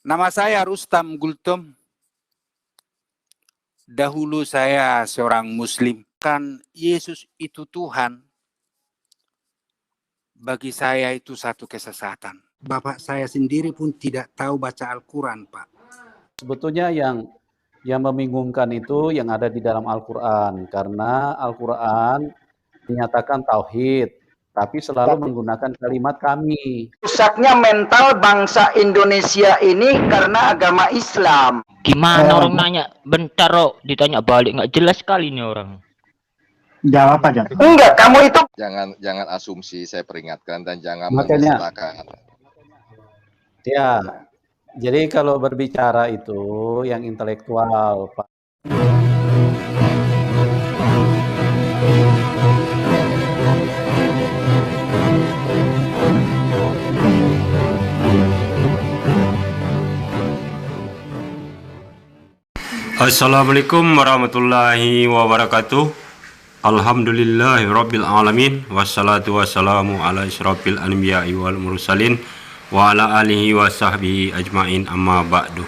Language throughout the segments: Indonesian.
Nama saya Rustam Gultom. Dahulu saya seorang Muslim. Kan Yesus itu Tuhan. Bagi saya itu satu kesesatan. Bapak saya sendiri pun tidak tahu baca Al-Quran, Pak. Sebetulnya yang membingungkan itu yang ada di dalam Al-Quran. Karena Al-Quran dinyatakan tauhid, tapi selalu menggunakan kalimat kami. Rusaknya mental bangsa Indonesia ini karena agama Islam. Gimana orang nanya? Bentar, ditanya balik, nggak jelas sekali nih orang. Jawab aja. Enggak, kamu itu Jangan asumsi, saya peringatkan, dan jangan Makanya, mengistilahkan. ya, jadi kalau berbicara itu yang intelektual, Pak. Assalamualaikum warahmatullahi wabarakatuh. Alhamdulillahirabbil alamin, wassalatu wassalamu ala asyrafil anbiya'i wal mursalin wa ala alihi wa sahbihi ajmain, amma ba'du.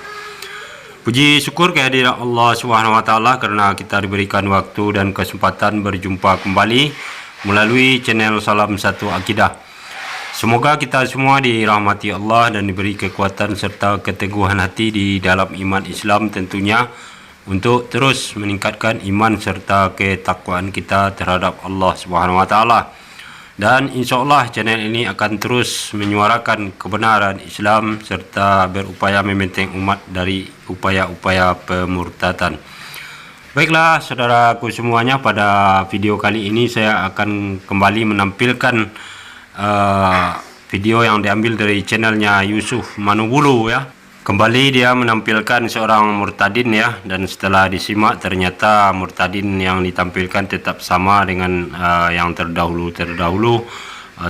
Puji syukur kehadirat Allah Subhanahu wa taala karena kita diberikan waktu dan kesempatan berjumpa kembali melalui channel Salam Satu Akidah. Semoga kita semua dirahmati Allah dan diberi kekuatan serta keteguhan hati di dalam iman Islam tentunya, untuk terus meningkatkan iman serta ketakwaan kita terhadap Allah Subhanahu wa taala. Dan insyaallah channel ini akan terus menyuarakan kebenaran Islam serta berupaya membenteng umat dari upaya-upaya pemurtadan. Baiklah saudaraku semuanya, pada video kali ini saya akan kembali menampilkan video yang diambil dari channelnya Yusuf Manubulu ya. Kembali dia menampilkan seorang murtadin ya, dan setelah disimak ternyata murtadin yang ditampilkan tetap sama dengan yang terdahulu,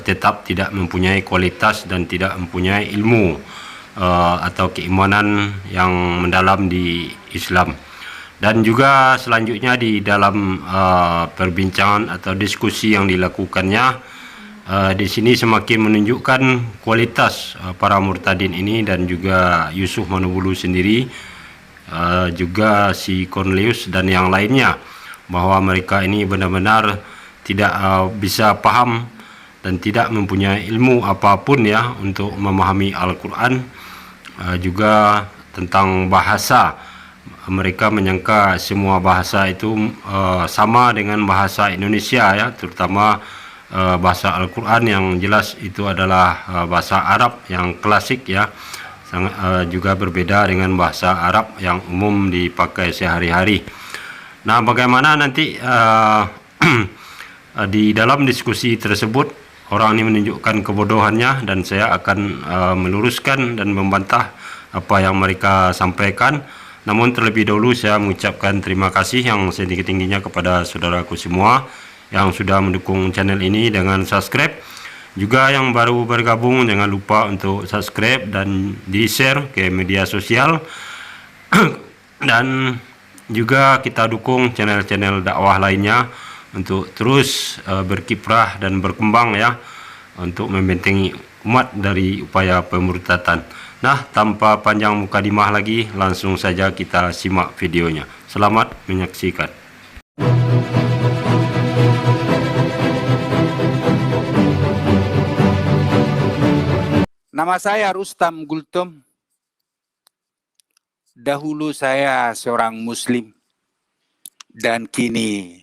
tetap tidak mempunyai kualitas dan tidak mempunyai ilmu atau keimanan yang mendalam di Islam. Dan juga selanjutnya di dalam perbincangan atau diskusi yang dilakukannya, di sini semakin menunjukkan kualitas para murtadin ini dan juga Yusuf Manubulu sendiri, juga si Cornelius dan yang lainnya, bahwa mereka ini benar-benar tidak bisa paham dan tidak mempunyai ilmu apapun ya untuk memahami Al-Quran, juga tentang bahasa. Mereka menyangka semua bahasa itu sama dengan bahasa Indonesia ya, terutama bahasa Al-Quran yang jelas itu adalah bahasa Arab yang klasik ya, sangat juga berbeda dengan bahasa Arab yang umum dipakai sehari-hari. Nah, bagaimana nanti di dalam diskusi tersebut orang ini menunjukkan kebodohannya, dan saya akan meluruskan dan membantah apa yang mereka sampaikan. Namun terlebih dahulu saya mengucapkan terima kasih yang setinggi-tingginya kepada saudaraku semua yang sudah mendukung channel ini dengan subscribe. Juga yang baru bergabung, jangan lupa untuk subscribe dan di-share ke media sosial. Dan juga kita dukung channel-channel dakwah lainnya untuk terus berkiprah dan berkembang ya, untuk membentengi umat dari upaya pemurtadan. Nah, tanpa panjang mukadimah lagi, langsung saja kita simak videonya. Selamat menyaksikan. Nama saya Rustam Gultom. Dahulu saya seorang Muslim dan kini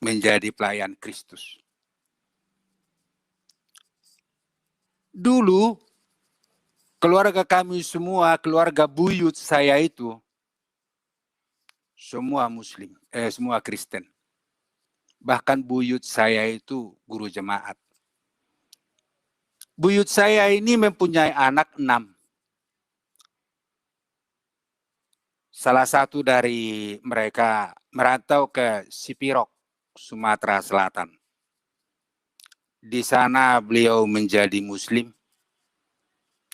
menjadi pelayan Kristus. Dulu keluarga kami semua, keluarga buyut saya itu semua Muslim, semua Kristen. Bahkan buyut saya itu guru jemaat. Buyut saya ini mempunyai anak 6. Salah satu dari mereka merantau ke Sipirok, Sumatera Selatan. Di sana beliau menjadi Muslim.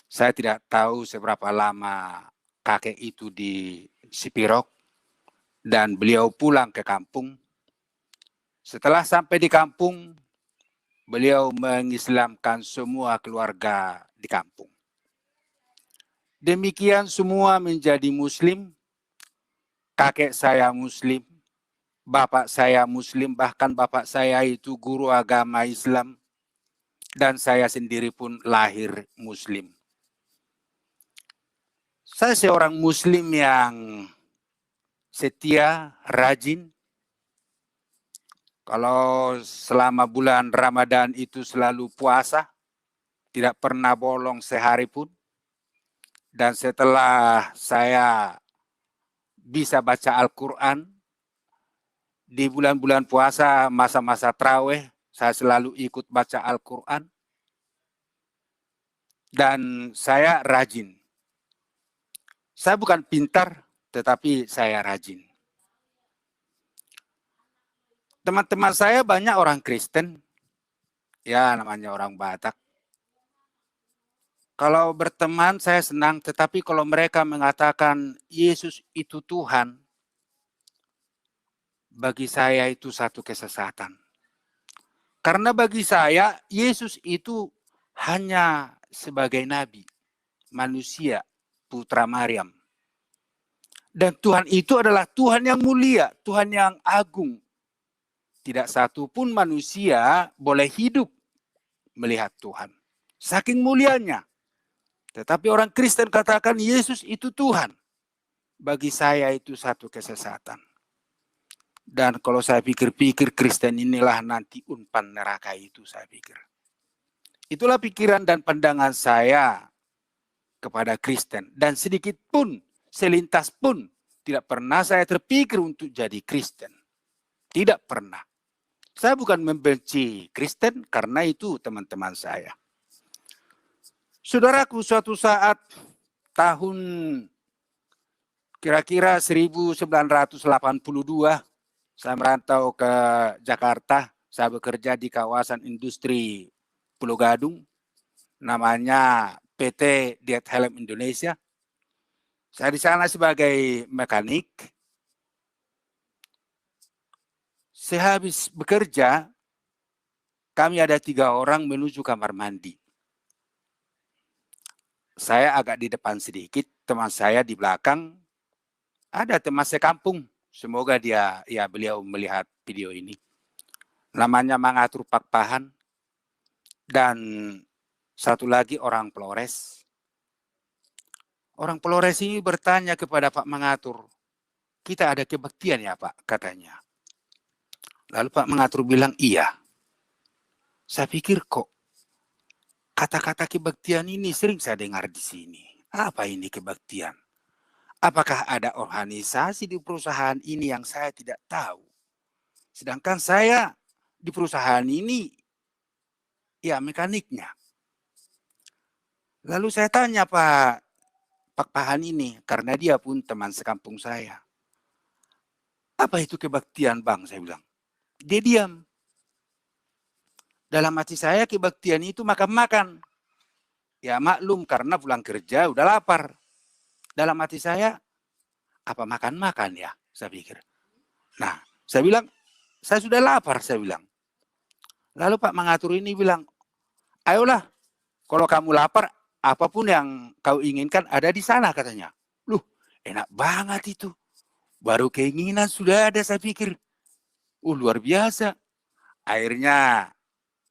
Saya tidak tahu seberapa lama kakek itu di Sipirok, dan beliau pulang ke kampung. Setelah sampai di kampung, beliau mengislamkan semua keluarga di kampung. Demikian semua menjadi Muslim. Kakek saya Muslim, bapak saya Muslim, bahkan bapak saya itu guru agama Islam. Dan saya sendiri pun lahir Muslim. Saya seorang Muslim yang setia, rajin. Kalau selama bulan Ramadan itu selalu puasa, tidak pernah bolong sehari pun. Dan setelah saya bisa baca Al-Quran, di bulan-bulan puasa, masa-masa traweh, saya selalu ikut baca Al-Quran. Dan saya rajin. Saya bukan pintar, tetapi saya rajin. Teman-teman saya banyak orang Kristen. Ya, namanya orang Batak. Kalau berteman saya senang, tetapi kalau mereka mengatakan Yesus itu Tuhan, bagi saya itu satu kesesatan. Karena bagi saya, Yesus itu hanya sebagai nabi, manusia, putra Maryam. Dan Tuhan itu adalah Tuhan yang mulia, Tuhan yang agung. Tidak satu pun manusia boleh hidup melihat Tuhan. Saking mulianya. Tetapi orang Kristen katakan Yesus itu Tuhan. Bagi saya itu satu kesesatan. Dan kalau saya pikir-pikir Kristen inilah nanti umpan neraka itu, saya pikir. Itulah pikiran dan pandangan saya kepada Kristen. Dan sedikit pun, selintas pun, tidak pernah saya terpikir untuk jadi Kristen. Tidak pernah. Saya bukan membenci Kristen karena itu teman-teman saya. Saudaraku, suatu saat tahun kira-kira 1982, saya merantau ke Jakarta. Saya bekerja di kawasan industri Pulau Gadung. Namanya PT Diet Helm Indonesia. Saya di sana sebagai mekanik. Sehabis bekerja, kami ada 3 orang menuju kamar mandi. Saya agak di depan sedikit, teman saya di belakang. Ada teman sekampung. Semoga beliau melihat video ini. Namanya Mangatur Pakpahan. Dan satu lagi orang Flores. Orang Flores ini bertanya kepada Pak Mangatur. Kita ada kebaktian ya Pak, katanya. Lalu Pak Mangatur bilang iya. Saya pikir kok kata-kata kebaktian ini sering saya dengar di sini. Apa ini kebaktian? Apakah ada organisasi di perusahaan ini yang saya tidak tahu? Sedangkan saya di perusahaan ini, ya mekaniknya. Lalu saya tanya Pak Pakpahan ini, karena dia pun teman sekampung saya. Apa itu kebaktian Bang? Saya bilang. Dia diam. Dalam hati saya kebaktian itu makan-makan. Ya maklum karena pulang kerja udah lapar. Dalam hati saya, apa makan-makan ya? Saya pikir. Nah, saya bilang, saya sudah lapar, saya bilang. Lalu Pak Mangatur ini bilang, ayolah, kalau kamu lapar, apapun yang kau inginkan ada di sana, katanya. Loh, enak banget itu. Baru keinginan sudah ada, saya pikir. Luar biasa. Akhirnya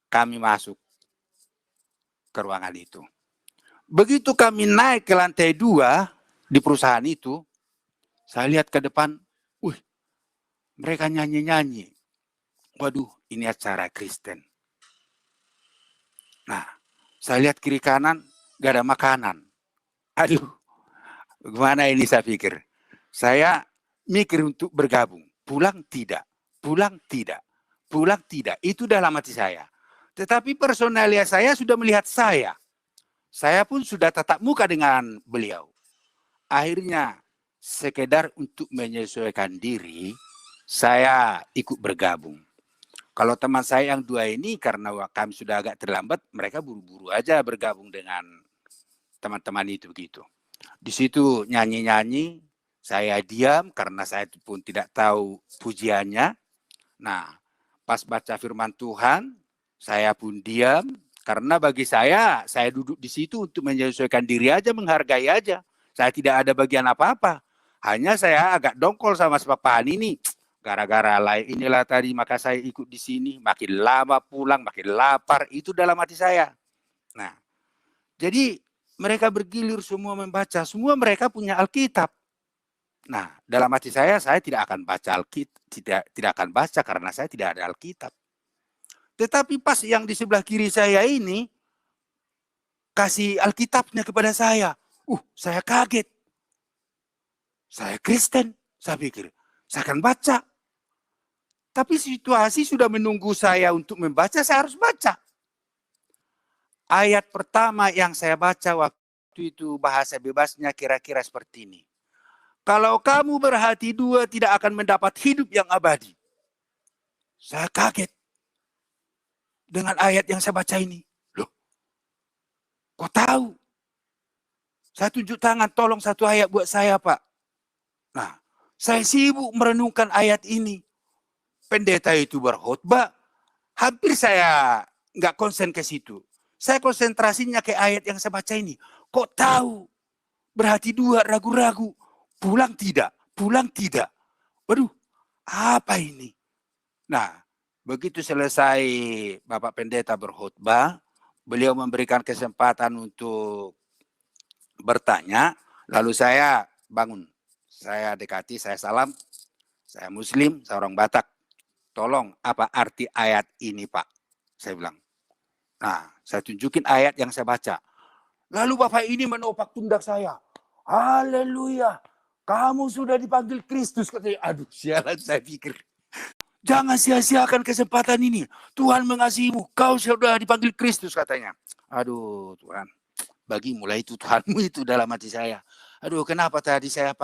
kami masuk ke ruangan itu. Begitu kami naik ke lantai 2 di perusahaan itu, saya lihat ke depan, mereka nyanyi-nyanyi. Waduh, ini acara Kristen. Nah, saya lihat kiri kanan, gak ada makanan. Aduh, gimana ini saya pikir. Saya mikir untuk bergabung. Pulang tidak, pulang tidak, pulang tidak. Itu dalam hati saya. Tetapi personalia saya sudah melihat saya. Saya pun sudah tatap muka dengan beliau. Akhirnya, sekedar untuk menyesuaikan diri, saya ikut bergabung. Kalau teman saya yang 2 ini, karena kami sudah agak terlambat, mereka buru-buru aja bergabung dengan teman-teman itu begitu. Di situ nyanyi-nyanyi, saya diam karena saya pun tidak tahu pujiannya. Nah, pas baca firman Tuhan, saya pun diam Karena bagi saya duduk di situ untuk menyesuaikan diri aja, menghargai aja. Saya tidak ada bagian apa-apa. Hanya saya agak dongkol sama sepapahan ini. Gara-gara lain inilah tadi, maka saya ikut di sini. Makin lama pulang, makin lapar. Itu dalam hati saya. Nah, jadi mereka bergilir semua membaca. Semua mereka punya Alkitab. Nah, dalam hati saya tidak akan baca Alkitab. Tidak akan baca karena saya tidak ada Alkitab. Tetapi pas yang di sebelah kiri saya ini kasih Alkitabnya kepada saya. Saya kaget. Saya Kristen, saya pikir. Saya akan baca. Tapi situasi sudah menunggu saya untuk membaca, saya harus baca. Ayat pertama yang saya baca waktu itu bahasa bebasnya kira-kira seperti ini. Kalau kamu berhati dua tidak akan mendapat hidup yang abadi. Saya kaget dengan ayat yang saya baca ini. Loh, kok tahu? Saya tunjuk tangan, tolong satu ayat buat saya, Pak. Nah, saya sibuk merenungkan ayat ini. Pendeta itu berkhotbah, hampir saya nggak konsen ke situ. Saya konsentrasinya ke ayat yang saya baca ini. Kok tahu? Berhati dua, ragu-ragu. Pulang tidak, pulang tidak. Waduh, apa ini? Nah, begitu selesai Bapak Pendeta berkhotbah, beliau memberikan kesempatan untuk bertanya, lalu saya bangun. Saya dekati, saya salam, saya Muslim, saya orang Batak. Tolong, apa arti ayat ini, Pak? Saya bilang. Nah, saya tunjukin ayat yang saya baca. Lalu Bapak ini menopak pundak saya. Haleluya, kamu sudah dipanggil Kristus. Katanya, aduh, sialan saya pikir. Jangan sia-siakan kesempatan ini. Tuhan mengasihimu. Kau sudah dipanggil Kristus katanya. Aduh Tuhan. Bagi mulai itu Tuhanmu itu dalam hati saya. Aduh kenapa tadi saya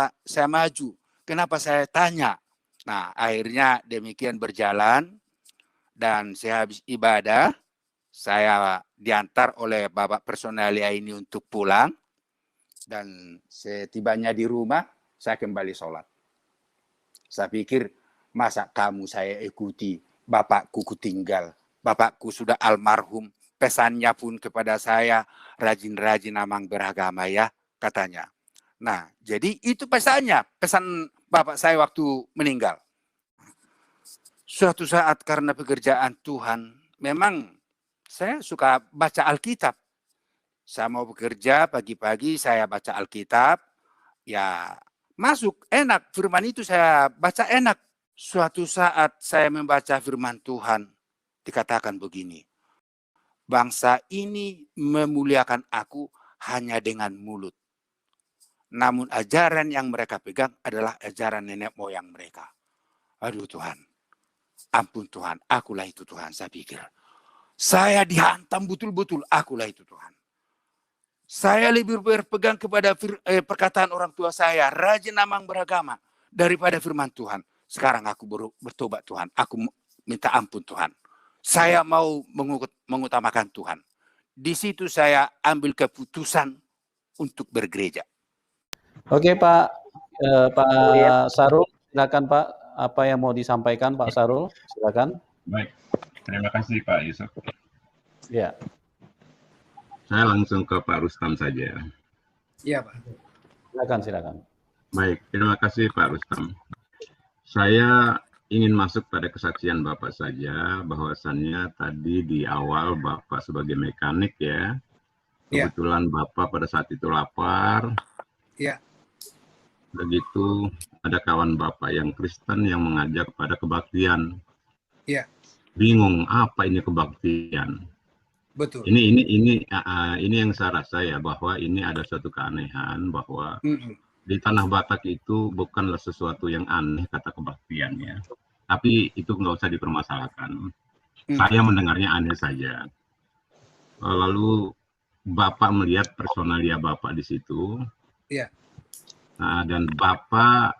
maju. Kenapa saya tanya. Nah akhirnya demikian berjalan. Dan saya habis ibadah. Saya diantar oleh Bapak personalia ini untuk pulang. Dan setibanya di rumah. Saya kembali sholat. Saya pikir. Masa kamu saya ikuti, bapakku kutinggal, bapakku sudah almarhum, pesannya pun kepada saya, rajin-rajin amang beragama ya, katanya. Nah, jadi itu pesannya, pesan bapak saya waktu meninggal. Suatu saat karena pekerjaan Tuhan, memang saya suka baca Alkitab. Saya mau bekerja, pagi-pagi saya baca Alkitab, ya masuk, enak, firman itu saya baca enak. Suatu saat saya membaca firman Tuhan, dikatakan begini, bangsa ini memuliakan aku hanya dengan mulut. Namun ajaran yang mereka pegang adalah ajaran nenek moyang mereka. Aduh Tuhan, ampun Tuhan, akulah itu Tuhan, saya pikir. Saya dihantam betul-betul, akulah itu Tuhan. Saya lebih berpegang kepada perkataan orang tua saya, rajin amang beragama, daripada firman Tuhan. Sekarang aku bertobat Tuhan. Aku minta ampun Tuhan. Saya mau mengutamakan Tuhan. Di situ saya ambil keputusan untuk bergereja. Oke Pak Sarul, silakan Pak. Apa yang mau disampaikan Pak Sarul? Silakan. Baik, terima kasih Pak Yusuf. Ya. Saya langsung ke Pak Rustam saja. Iya Pak. Silakan. Baik, terima kasih Pak Rustam. Saya ingin masuk pada kesaksian Bapak saja, bahwasannya tadi di awal Bapak sebagai mekanik ya, kebetulan Bapak pada saat itu lapar. Iya. Begitu ada kawan Bapak yang Kristen yang mengajak pada kebaktian. Iya. Bingung apa ini kebaktian. Betul. Ini yang saya rasa ya, bahwa ini ada suatu keanehan bahwa di tanah Batak itu bukanlah sesuatu yang aneh kata kebaktian ya. Tapi itu nggak usah dipermasalahkan. Saya mendengarnya aneh saja. Lalu Bapak melihat personalia Bapak di situ. Iya. Dan Bapak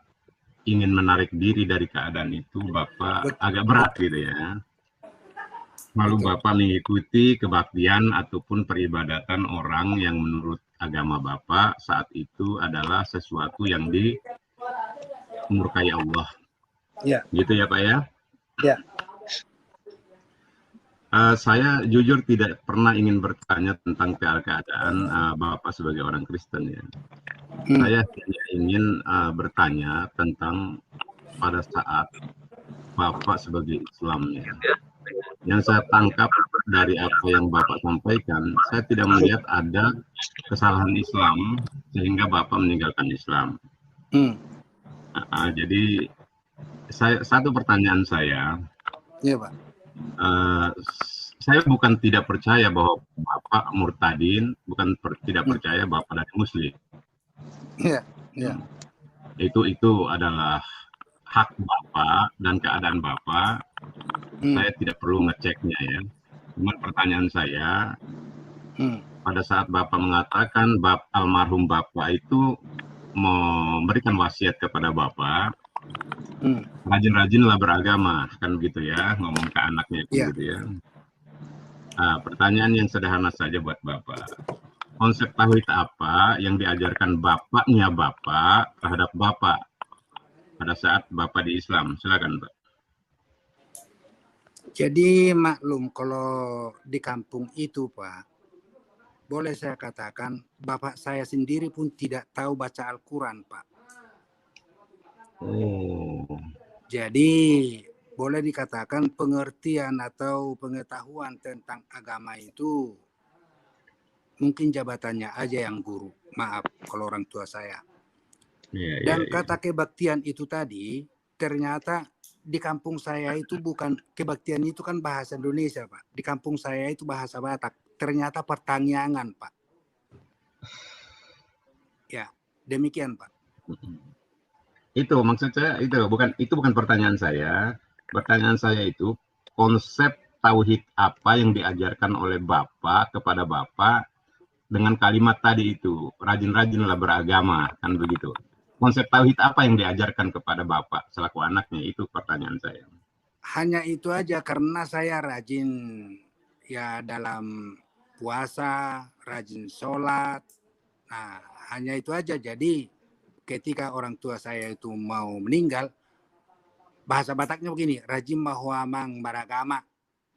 ingin menarik diri dari keadaan itu, Bapak agak berat gitu ya. Lalu Bapak mengikuti kebaktian ataupun peribadatan orang yang menurut agama Bapak saat itu adalah sesuatu yang dimurkai Allah. Iya. Gitu ya Pak ya? Iya. Saya jujur tidak pernah ingin bertanya tentang keadaan Bapak sebagai orang Kristen ya. Saya hanya ingin bertanya tentang pada saat Bapak sebagai Islamnya. Yang saya tangkap dari apa yang Bapak sampaikan, saya tidak melihat ada kesalahan Islam sehingga Bapak meninggalkan Islam. Jadi satu pertanyaan saya. Iya, Pak. Saya bukan tidak percaya bahwa Bapak murtadin, bukan tidak percaya Bapak dari Muslim. Iya. Itu adalah hak Bapak dan keadaan Bapak. Saya tidak perlu ngeceknya ya. Cuma pertanyaan saya, pada saat Bapak mengatakan almarhum Bapak itu memberikan wasiat kepada Bapak, rajin-rajinlah beragama, kan begitu ya, ngomong ke anaknya itu gitu ya. Pertanyaan yang sederhana saja buat Bapak. Konsep tauhid apa yang diajarkan bapaknya Bapak terhadap Bapak pada saat Bapak di Islam? Silakan, Pak. Jadi maklum kalau di kampung itu, Pak, boleh saya katakan bapak saya sendiri pun tidak tahu baca Al-Quran, Pak. Jadi boleh dikatakan pengertian atau pengetahuan tentang agama itu mungkin jabatannya aja yang guru. Maaf kalau orang tua saya. Dan kata kebaktian itu tadi ternyata di kampung saya itu bukan kebaktian, itu kan bahasa Indonesia, Pak. Di kampung saya itu bahasa Batak. Ternyata pertanyaan, Pak. Ya, demikian, Pak. Itu maksud saya, itu bukan pertanyaan saya. Pertanyaan saya itu konsep tauhid apa yang diajarkan oleh Bapak kepada Bapak dengan kalimat tadi itu, rajin-rajinlah beragama, kan begitu. Konsep tauhid apa yang diajarkan kepada Bapak selaku anaknya, itu pertanyaan saya. Hanya itu aja, karena saya rajin ya dalam puasa, rajin sholat. Nah, hanya itu aja. Jadi ketika orang tua saya itu mau meninggal, bahasa Bataknya begini, rajin mahuamang beragama.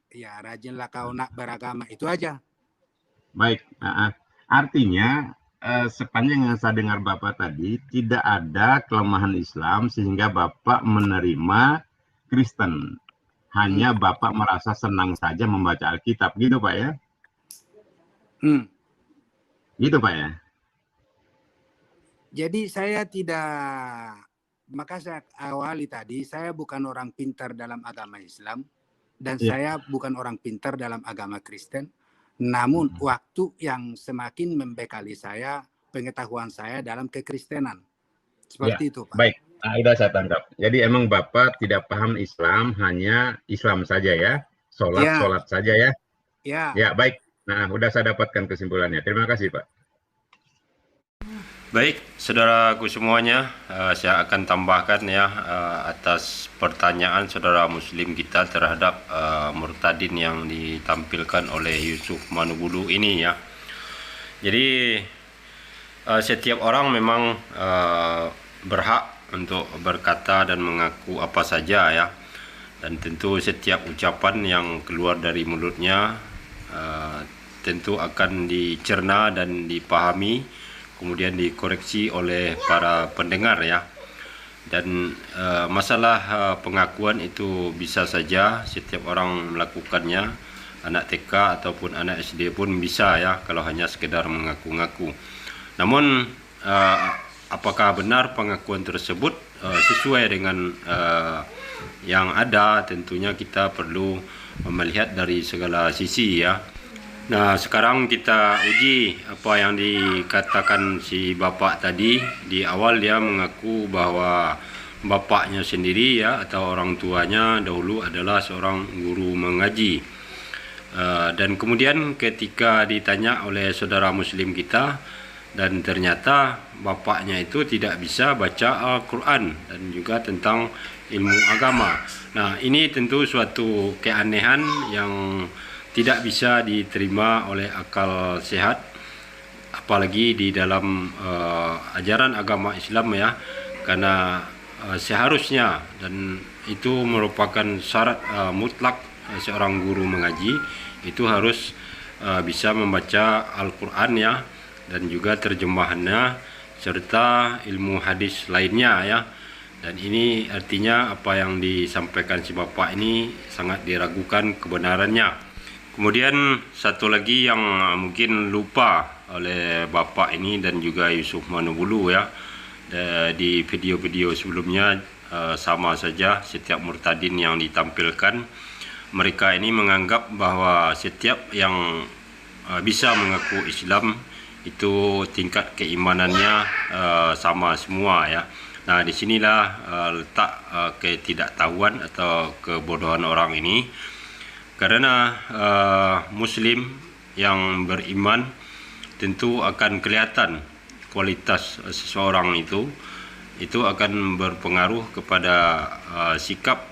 Ya, rajinlah kau nak beragama, itu aja. Baik, artinya sepanjang yang saya dengar Bapak tadi, tidak ada kelemahan Islam sehingga Bapak menerima Kristen. Hanya Bapak merasa senang saja membaca Alkitab, gitu Pak ya? Gitu Pak ya? Jadi saya tidak, maka saya awali tadi, saya bukan orang pintar dalam agama Islam, dan saya bukan orang pintar dalam agama Kristen. Namun waktu yang semakin membekali saya, pengetahuan saya dalam kekristenan. Seperti itu, Pak. Baik, udah saya tangkap. Jadi emang Bapak tidak paham Islam, hanya Islam saja ya? Sholat saja ya? Ya, baik. Nah, udah saya dapatkan kesimpulannya. Terima kasih, Pak. Baik, saudaraku semuanya, saya akan tambahkan ya atas pertanyaan saudara Muslim kita terhadap murtadin yang ditampilkan oleh Yusuf Manubulu ini ya. Jadi setiap orang memang berhak untuk berkata dan mengaku apa saja ya, dan tentu setiap ucapan yang keluar dari mulutnya tentu akan dicerna dan dipahami, kemudian dikoreksi oleh para pendengar ya. Dan masalah pengakuan itu bisa saja setiap orang melakukannya, anak TK ataupun anak SD pun bisa ya, kalau hanya sekedar mengaku-ngaku. Namun apakah benar pengakuan tersebut sesuai dengan yang ada, tentunya kita perlu melihat dari segala sisi ya. Nah, sekarang kita uji apa yang dikatakan si bapak tadi. Di awal dia mengaku bahwa bapaknya sendiri ya, atau orang tuanya dahulu adalah seorang guru mengaji. Dan kemudian ketika ditanya oleh saudara Muslim kita, dan ternyata bapaknya itu tidak bisa baca Al-Quran dan juga tentang ilmu agama. Nah, ini tentu suatu keanehan yang tidak bisa diterima oleh akal sehat, apalagi di dalam ajaran agama Islam ya, karena seharusnya, dan itu merupakan syarat mutlak seorang guru mengaji itu harus bisa membaca Al-Quran ya, dan juga terjemahannya serta ilmu hadis lainnya ya. Dan ini artinya apa yang disampaikan si Bapak ini sangat diragukan kebenarannya. Kemudian satu lagi yang mungkin lupa oleh Bapak ini dan juga Yusuf Manubulu ya, di video-video sebelumnya sama saja setiap murtadin yang ditampilkan, mereka ini menganggap bahwa setiap yang bisa mengaku Islam itu tingkat keimanannya sama semua ya. Nah, disinilah letak ketidaktahuan atau kebodohan orang ini, karena Muslim yang beriman tentu akan kelihatan kualitas seseorang itu akan berpengaruh kepada sikap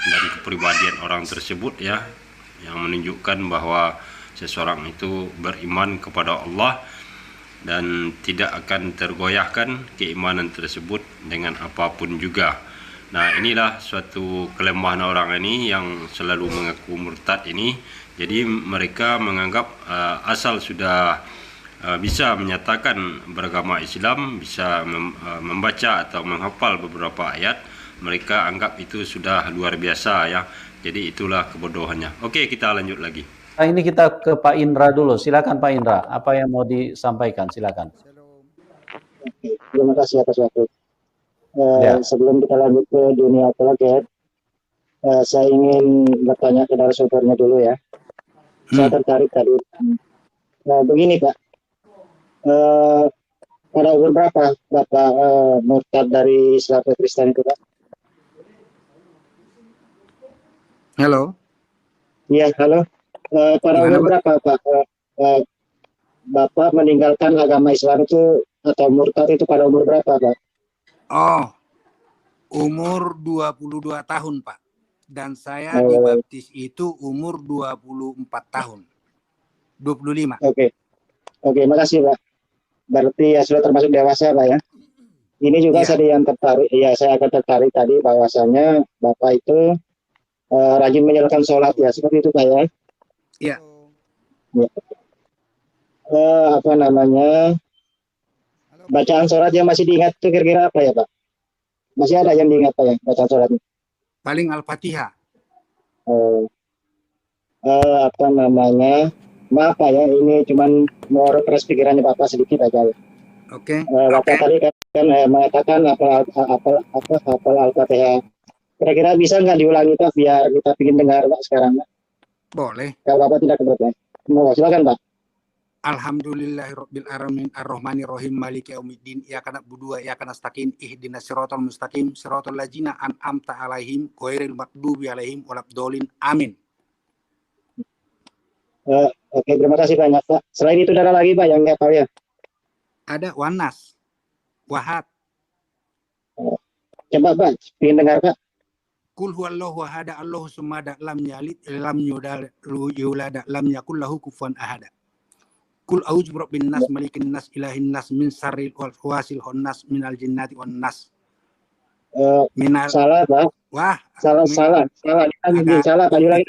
dan kepribadian orang tersebut ya, yang menunjukkan bahwa seseorang itu beriman kepada Allah dan tidak akan tergoyahkan keimanan tersebut dengan apapun juga. Nah, inilah suatu kelemahan orang ini yang selalu mengaku murtad ini. Jadi mereka menganggap asal sudah bisa menyatakan beragama Islam, bisa membaca atau menghafal beberapa ayat, mereka anggap itu sudah luar biasa ya. Jadi itulah kebodohannya. Oke, kita lanjut lagi. Nah, ini kita ke Pak Indra dulu. Silakan Pak Indra. Apa yang mau disampaikan? Silakan. Terima kasih atas waktu. Ya. Sebelum kita lanjut ke dunia apologet, saya ingin bertanya ke narasumbernya dulu ya. Saya tertarik tadi. Begini Pak, pada umur berapa Bapak murtad dari Islam ke Kristen itu Pak? Halo. Iya, halo. Pada umur berapa Pak Bapak meninggalkan agama Islam itu atau murtad itu pada umur berapa Pak? Oh, umur 22 tahun Pak. Dan saya dibaptis itu umur 24 tahun. 25. Oke, makasih Pak. Berarti ya sudah termasuk dewasa Pak ya. Ini juga saya yang tertarik, ya saya akan tertarik tadi bahwasannya Bapak itu rajin menjalankan sholat ya, seperti itu Pak ya. Iya. Ya. Apa namanya, bacaan sholat yang masih diingat itu kira-kira apa ya Pak? Masih ada yang diingat Pak ya bacaan sholatnya? Paling Al-Fatihah. Apa namanya, maaf Pak ya, ini cuman mau refresh pikirannya Bapak sedikit aja. Oke. Bapak tadi kan mengatakan hafal Al-Fatihah. Kira-kira bisa nggak diulangi Pak biar kita ingin dengar Pak sekarang Pak? Boleh. Kalau Bapak tidak keberatan. Silakan Pak. Alhamdulillahirabbil alamin arrahmanirrahim maliki yaumiddin iyyaka na'budu wa iyyaka nasta'in ihdinas siratal mustaqim siratal ladzina an'amta 'alaihim ghairil maghdubi 'alaihim waladdallin amin. Oke, terima kasih banyak Pak. Selain itu ada lagi Pak yang nggak tahu ya? Ada Wanas, Wahad. Coba Pak, ingin dengar Pak. Kul huwallahu ahad Allahu samad lam yalid lam yulad lam yakul lahu kufuwan ahad. Kul a'udzu birabbin nas malikin nas ilahin nas min syarril waswasil khannas minal jinnati wan nas. Salah Pak. Wah, salah tadi lagi.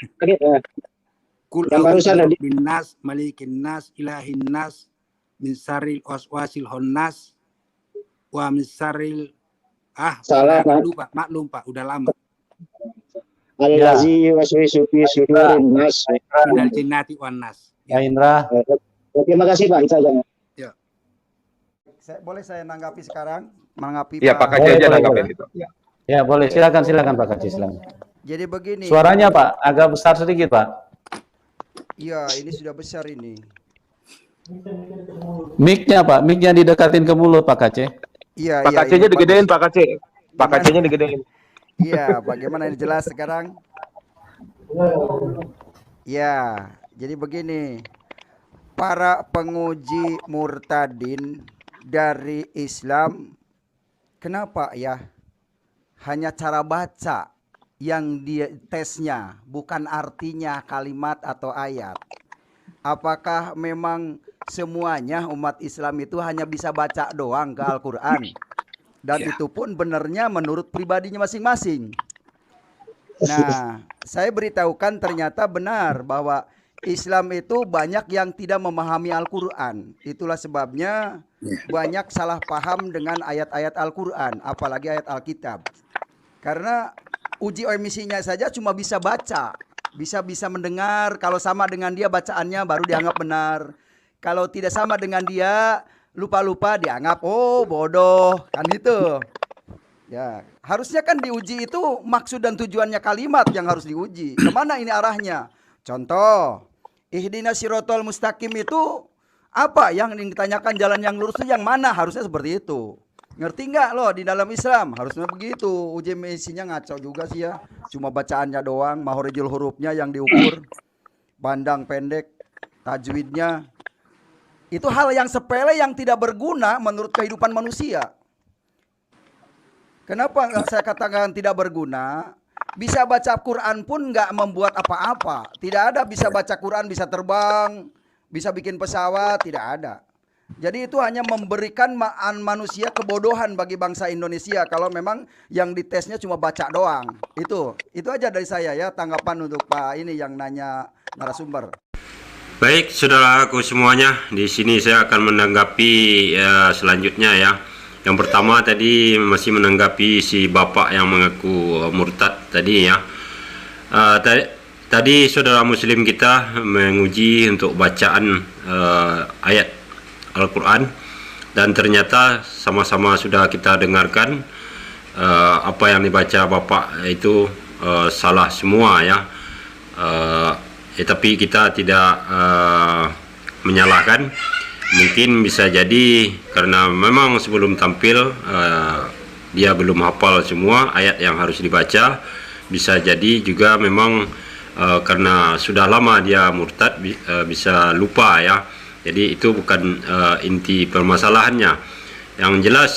Kul a'udzu birabbin nas malikin nas ilahin nas min syarril waswasil khannas wa min syarril salah Pak. Maklum Pak, udah lama. Allazi waswisu fi sudurin nas minal jinnati wan nas. Ya Indra. Terima kasih Pak, itu aja. Ya. Boleh saya nanggapi sekarang? Menanggapi Iya, Pak Kaji aja nanggapin itu. Ya, boleh. Silakan Pak Kaji, silakan. Jadi begini. Suaranya Pak agak besar sedikit Pak. Iya, ini sudah besar ini. Mic-nya Pak, mic-nya didekatin ke mulut Pak Kace. Iya, Pak Kace-nya digedein Pak Kace. Pak Kace-nya digedein. Iya, bagaimana ini jelas sekarang? Ya, jadi begini. Para penguji murtadin dari Islam, kenapa ya hanya cara baca yang dia tesnya, bukan artinya kalimat atau ayat? Apakah memang semuanya umat Islam itu hanya bisa baca doang ke Al-Quran? Dan itu pun benarnya menurut pribadinya masing-masing. Nah, saya beritahukan ternyata benar bahwa Islam itu banyak yang tidak memahami Al-Quran. Itulah sebabnya banyak salah paham dengan ayat-ayat Al-Quran, apalagi ayat Alkitab. Karena uji emisinya saja cuma bisa baca, bisa mendengar. Kalau sama dengan dia bacaannya baru dianggap benar. Kalau tidak sama dengan dia, lupa-lupa dianggap oh bodoh, kan gitu. Ya, harusnya kan diuji itu maksud dan tujuannya kalimat yang harus diuji. Kemana ini arahnya? Contoh, ihdinas sirotol mustaqim itu apa yang ditanyakan jalan yang lurus itu yang mana? Harusnya seperti itu. Ngerti nggak lo di dalam Islam? Harusnya begitu. Uji emisinya ngaco juga sih ya. Cuma bacaannya doang, mahorijul hurufnya yang diukur, pandang pendek, tajwidnya. Itu hal yang sepele yang tidak berguna menurut kehidupan manusia. Kenapa saya katakan tidak berguna? Bisa baca Quran pun nggak membuat apa-apa. Tidak ada bisa baca Quran, bisa terbang, bisa bikin pesawat, tidak ada. Jadi itu hanya memberikan manusia kebodohan bagi bangsa Indonesia kalau memang yang ditesnya cuma baca doang. Itu aja dari saya ya, tanggapan untuk Pak ini yang nanya narasumber. Baik, saudaraku semuanya, di sini saya akan menanggapi selanjutnya ya. Yang pertama tadi masih menanggapi si bapak yang mengaku murtad tadi ya. Tadi saudara muslim kita menguji untuk bacaan ayat Al-Quran, dan ternyata sama-sama sudah kita dengarkan apa yang dibaca bapak itu salah semua ya. Tapi kita tidak menyalahkan. Mungkin bisa jadi karena memang sebelum tampil dia belum hafal semua ayat yang harus dibaca. Bisa jadi juga memang karena sudah lama dia murtad, bisa lupa ya. Jadi itu bukan inti permasalahannya. Yang jelas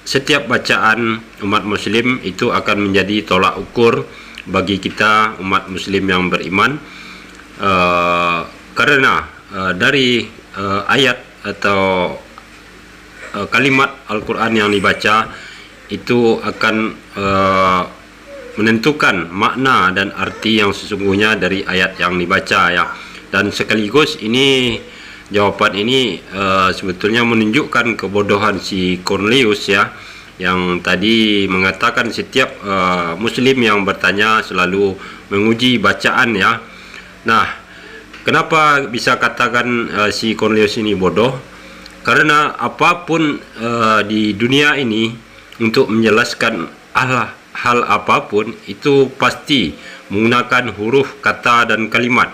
setiap bacaan umat muslim itu akan menjadi tolak ukur bagi kita umat muslim yang beriman, karena dari ayat atau kalimat Al-Quran yang dibaca itu akan menentukan makna dan arti yang sesungguhnya dari ayat yang dibaca ya. Dan sekaligus ini jawaban ini sebetulnya menunjukkan kebodohan si Cornelius ya, yang tadi mengatakan setiap muslim yang bertanya selalu menguji bacaan ya. Nah, kenapa bisa katakan si Cornelius ini bodoh? Karena apapun di dunia ini untuk menjelaskan hal apapun itu pasti menggunakan huruf, kata dan kalimat.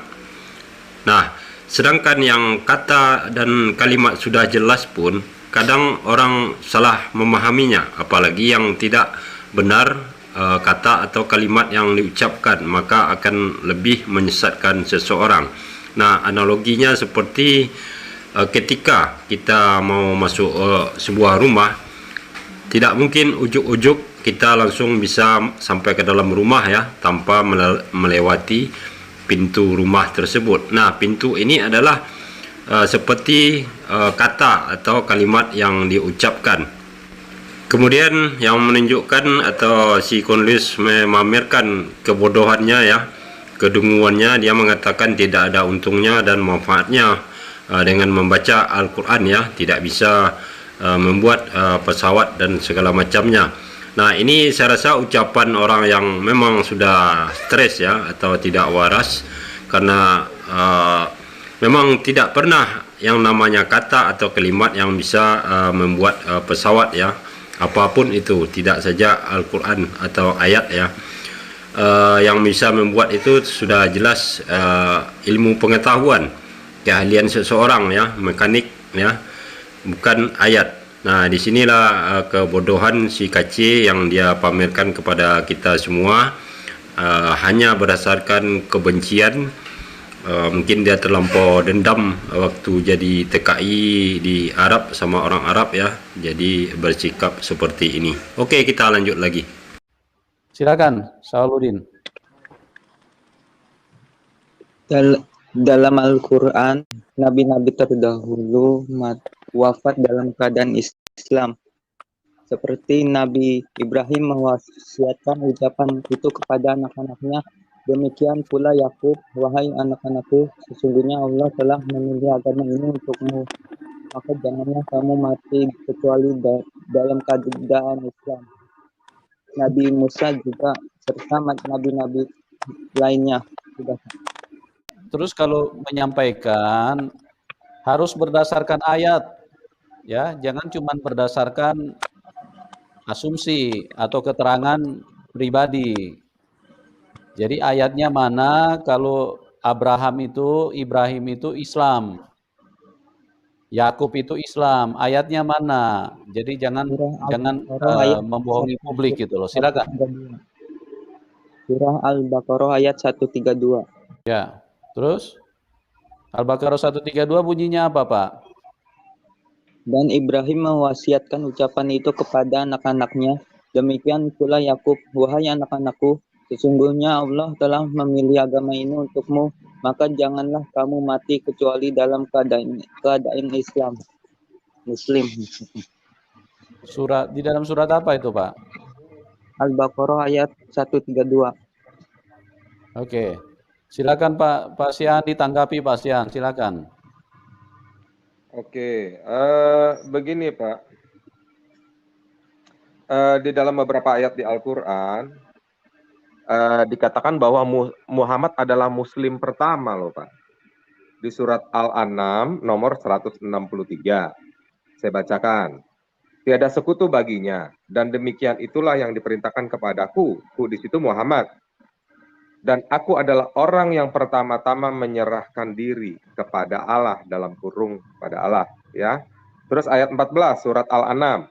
Nah, sedangkan yang kata dan kalimat sudah jelas pun kadang orang salah memahaminya, apalagi yang tidak benar kata atau kalimat yang diucapkan, maka akan lebih menyesatkan seseorang. Nah, analoginya seperti ketika kita mau masuk sebuah rumah, tidak mungkin ujuk-ujuk kita langsung bisa sampai ke dalam rumah ya, tanpa melewati pintu rumah tersebut. Nah, pintu ini adalah seperti kata atau kalimat yang diucapkan. Kemudian yang menunjukkan atau si Cornelius memamerkan kebodohannya ya, kedunguannya, dia mengatakan tidak ada untungnya dan manfaatnya dengan membaca Al-Quran ya, tidak bisa membuat pesawat dan segala macamnya. Nah, ini saya rasa ucapan orang yang memang sudah stres ya, atau tidak waras, karena memang tidak pernah yang namanya kata atau kalimat yang bisa membuat pesawat ya, apapun itu, tidak saja Al-Quran atau ayat ya. Yang bisa membuat itu sudah jelas ilmu pengetahuan, keahlian seseorang ya, mekanik ya, bukan ayat. Nah, disinilah kebodohan si KC yang dia pamerkan kepada kita semua, hanya berdasarkan kebencian. Mungkin dia terlampau dendam waktu jadi TKI di Arab sama orang Arab ya, jadi bersikap seperti ini. Oke, kita lanjut lagi. Silakan, Sauludin. Dalam Al-Quran, nabi-nabi terdahulu wafat dalam keadaan Islam. seperti Nabi Ibrahim mewasiatkan ucapan itu kepada anak-anaknya, demikian pula Yakub, wahai anak-anakku, sesungguhnya Allah telah memilih agama ini untukmu, maka janganlah kamu mati kecuali dalam keadaan Islam. Nabi Musa juga serta nabi-nabi lainnya. Sudah. Terus kalau menyampaikan harus berdasarkan ayat, ya, jangan cuma berdasarkan asumsi atau keterangan pribadi. Jadi ayatnya mana kalau Ibrahim itu Islam, Yakub itu Islam, ayatnya mana? Jadi jangan membohongi publik gitu loh. Silakan. Surah Al-Baqarah ayat 132. Ya. Terus Al-Baqarah 132 bunyinya apa, Pak? Dan Ibrahim mewasiatkan ucapan itu kepada anak-anaknya, demikian pula Yakub, wahai anak-anakku, sesungguhnya Allah telah memilih agama ini untukmu, maka janganlah kamu mati kecuali dalam keadaan Islam. Muslim. Di dalam surat apa itu, Pak? Al-Baqarah ayat 132. Oke. Silakan Pak Sian ditanggapi, Pak Sian, silakan. Oke, begini Pak. Di dalam beberapa ayat di Al-Qur'an dikatakan bahwa Muhammad adalah muslim pertama loh, Pak. Di surat Al-An'am nomor 163. Saya bacakan. Tiada sekutu baginya, dan demikian itulah yang diperintahkan kepadaku. Di situ Muhammad. Dan aku adalah orang yang pertama-tama menyerahkan diri kepada Allah, dalam kurung pada Allah, ya. Terus ayat 14 surat Al-An'am.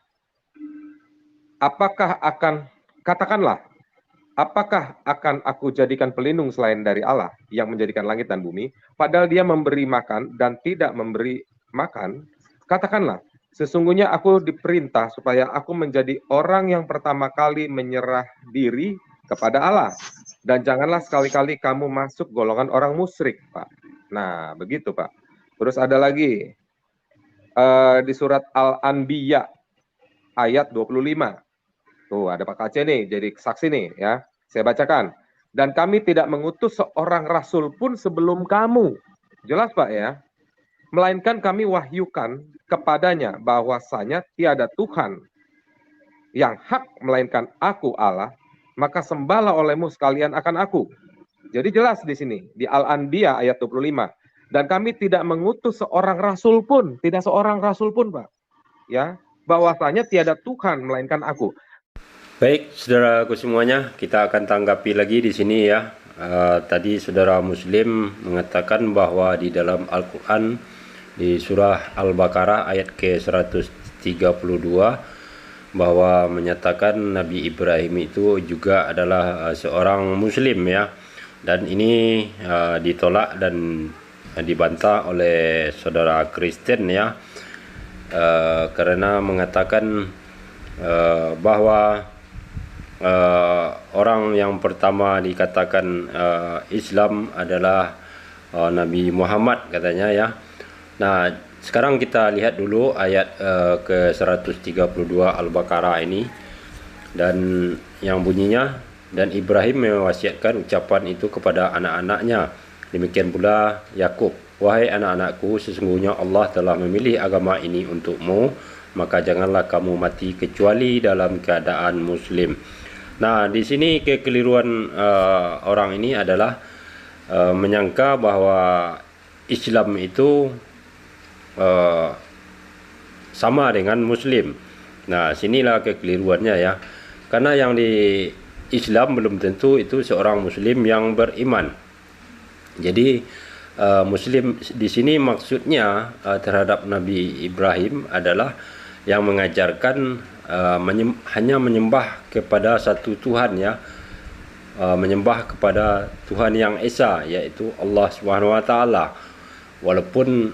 Katakanlah, apakah akan aku jadikan pelindung selain dari Allah yang menjadikan langit dan bumi, padahal Dia memberi makan dan tidak memberi makan? Katakanlah, sesungguhnya aku diperintah supaya aku menjadi orang yang pertama kali menyerah diri kepada Allah. Dan janganlah sekali-kali kamu masuk golongan orang musyrik, Pak. Nah, begitu, Pak. Terus ada lagi. Di surat Al-Anbiya, ayat 25. Tuh, ada Pak Aceh nih, jadi saksi nih, ya. Saya bacakan. Dan kami tidak mengutus seorang rasul pun sebelum kamu. Jelas, Pak, ya. Melainkan kami wahyukan kepadanya bahwasanya tiada Tuhan yang hak melainkan aku Allah, maka sembahlah olehmu sekalian akan aku. Jadi jelas di sini, di Al-Anbiya ayat 25. Dan kami tidak mengutus seorang rasul pun, tidak seorang rasul pun, Pak. Ya, bahwasanya tiada Tuhan melainkan aku. Baik, saudaraku semuanya, kita akan tanggapi lagi di sini ya. Tadi saudara Muslim mengatakan bahwa di dalam Al-Quran, di surah Al-Baqarah ayat ke-132, bahwa menyatakan Nabi Ibrahim itu juga adalah seorang Muslim ya, dan ini ditolak dan dibantah oleh saudara Kristen ya, karena mengatakan bahwa orang yang pertama dikatakan Islam adalah Nabi Muhammad katanya ya. Nah, sekarang kita lihat dulu ayat ke-132 Al-Baqarah ini, dan yang bunyinya, dan Ibrahim mewasiatkan ucapan itu kepada anak-anaknya, demikian pula Yakub, wahai anak-anakku, sesungguhnya Allah telah memilih agama ini untukmu, maka janganlah kamu mati kecuali dalam keadaan muslim. Nah, di sini kekeliruan orang ini adalah menyangka bahwa Islam itu sama dengan Muslim. Nah, sinilah kekeliruannya ya. Karena yang di Islam belum tentu itu seorang Muslim yang beriman. Jadi Muslim di sini maksudnya terhadap Nabi Ibrahim adalah yang mengajarkan hanya menyembah kepada satu Tuhan ya, menyembah kepada Tuhan yang Esa, yaitu Allah Subhanahu Wa Taala. Walaupun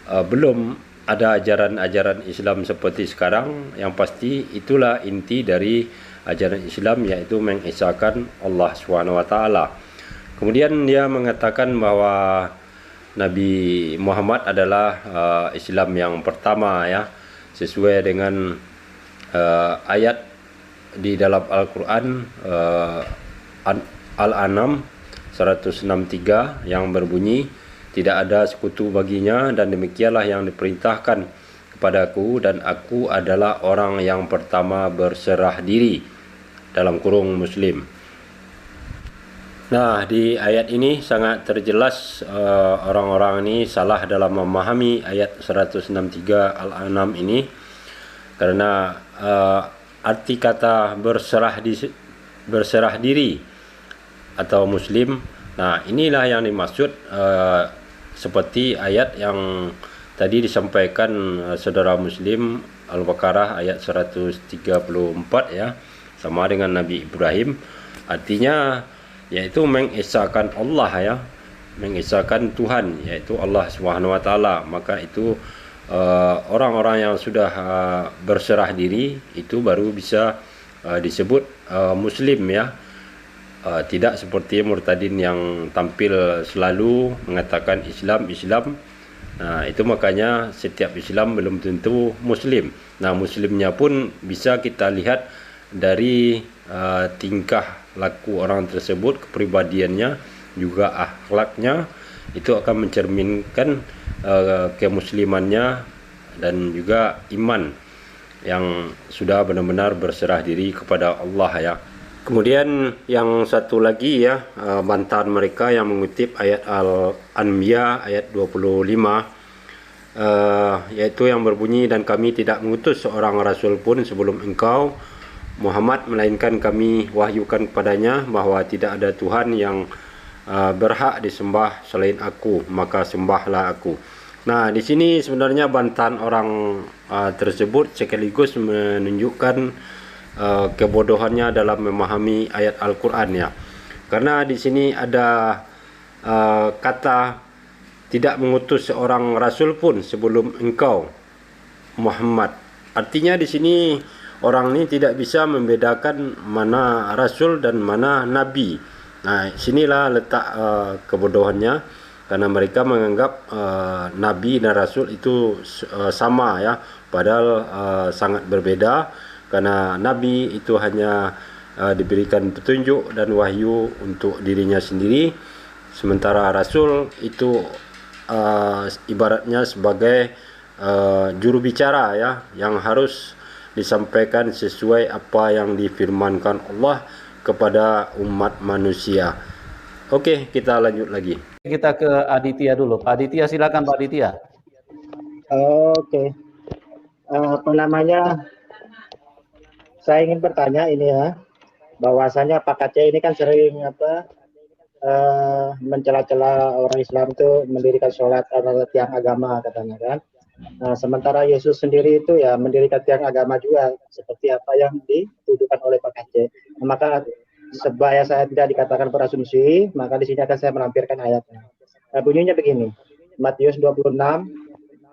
belum ada ajaran-ajaran Islam seperti sekarang, yang pasti itulah inti dari ajaran Islam, yaitu mengesakan Allah Subhanahu Wa Taala. Kemudian dia mengatakan bahwa Nabi Muhammad adalah Islam yang pertama ya, sesuai dengan ayat di dalam Al-Quran Al-An'am 163 yang berbunyi, tidak ada sekutu baginya dan demikianlah yang diperintahkan kepadaku dan aku adalah orang yang pertama berserah diri, dalam kurung Muslim. Nah, di ayat ini sangat terjelas orang-orang ini salah dalam memahami ayat 163 Al-An'am ini, karena arti kata berserah diri atau Muslim, nah inilah yang dimaksud seperti ayat yang tadi disampaikan saudara Muslim, Al-Baqarah ayat 134 ya, sama dengan Nabi Ibrahim, artinya yaitu mengesahkan Allah ya, mengesahkan Tuhan, yaitu Allah Subhanahu wa taala. Maka itu orang-orang yang sudah berserah diri itu baru bisa disebut Muslim ya. Tidak seperti murtadin yang tampil selalu mengatakan Islam. Nah, itu makanya setiap Islam belum tentu Muslim. Nah, Muslimnya pun bisa kita lihat dari tingkah laku orang tersebut, kepribadiannya, juga akhlaknya, itu akan mencerminkan kemuslimannya dan juga iman yang sudah benar-benar berserah diri kepada Allah ya. Kemudian yang satu lagi ya, bantahan mereka yang mengutip ayat Al-Anbiya ayat 25, yaitu yang berbunyi, dan kami tidak mengutus seorang rasul pun sebelum engkau Muhammad, melainkan kami wahyukan kepadanya bahwa tidak ada Tuhan yang berhak disembah selain aku, maka sembahlah aku. Nah, di sini sebenarnya bantahan orang tersebut sekaligus menunjukkan kebodohannya dalam memahami ayat Al-Quran ya. Karena di sini ada kata tidak mengutus seorang rasul pun sebelum engkau Muhammad. Artinya di sini orang ini tidak bisa membedakan mana rasul dan mana nabi. Nah, sinilah letak kebodohannya, karena mereka menganggap nabi dan rasul itu sama ya, padahal sangat berbeda, karena nabi itu hanya diberikan petunjuk dan wahyu untuk dirinya sendiri, sementara rasul itu ibaratnya sebagai juru bicara ya, yang harus disampaikan sesuai apa yang difirmankan Allah kepada umat manusia. Oke, kita lanjut lagi. Kita ke Aditya dulu. Pak Aditya, silakan Pak Aditya. Oke. Apa namanya? Saya ingin bertanya ini ya, bahwasanya Pak Aceh ini kan sering mencela-cela orang Islam itu mendirikan sholat atau tiang agama katanya kan. Nah, sementara Yesus sendiri itu ya mendirikan tiang agama juga, seperti apa yang dituduhkan oleh Pak Aceh. Nah, maka supaya saya tidak dikatakan berasumsi, maka di sini akan saya melampirkan ayatnya. Bunyinya begini, Matius 26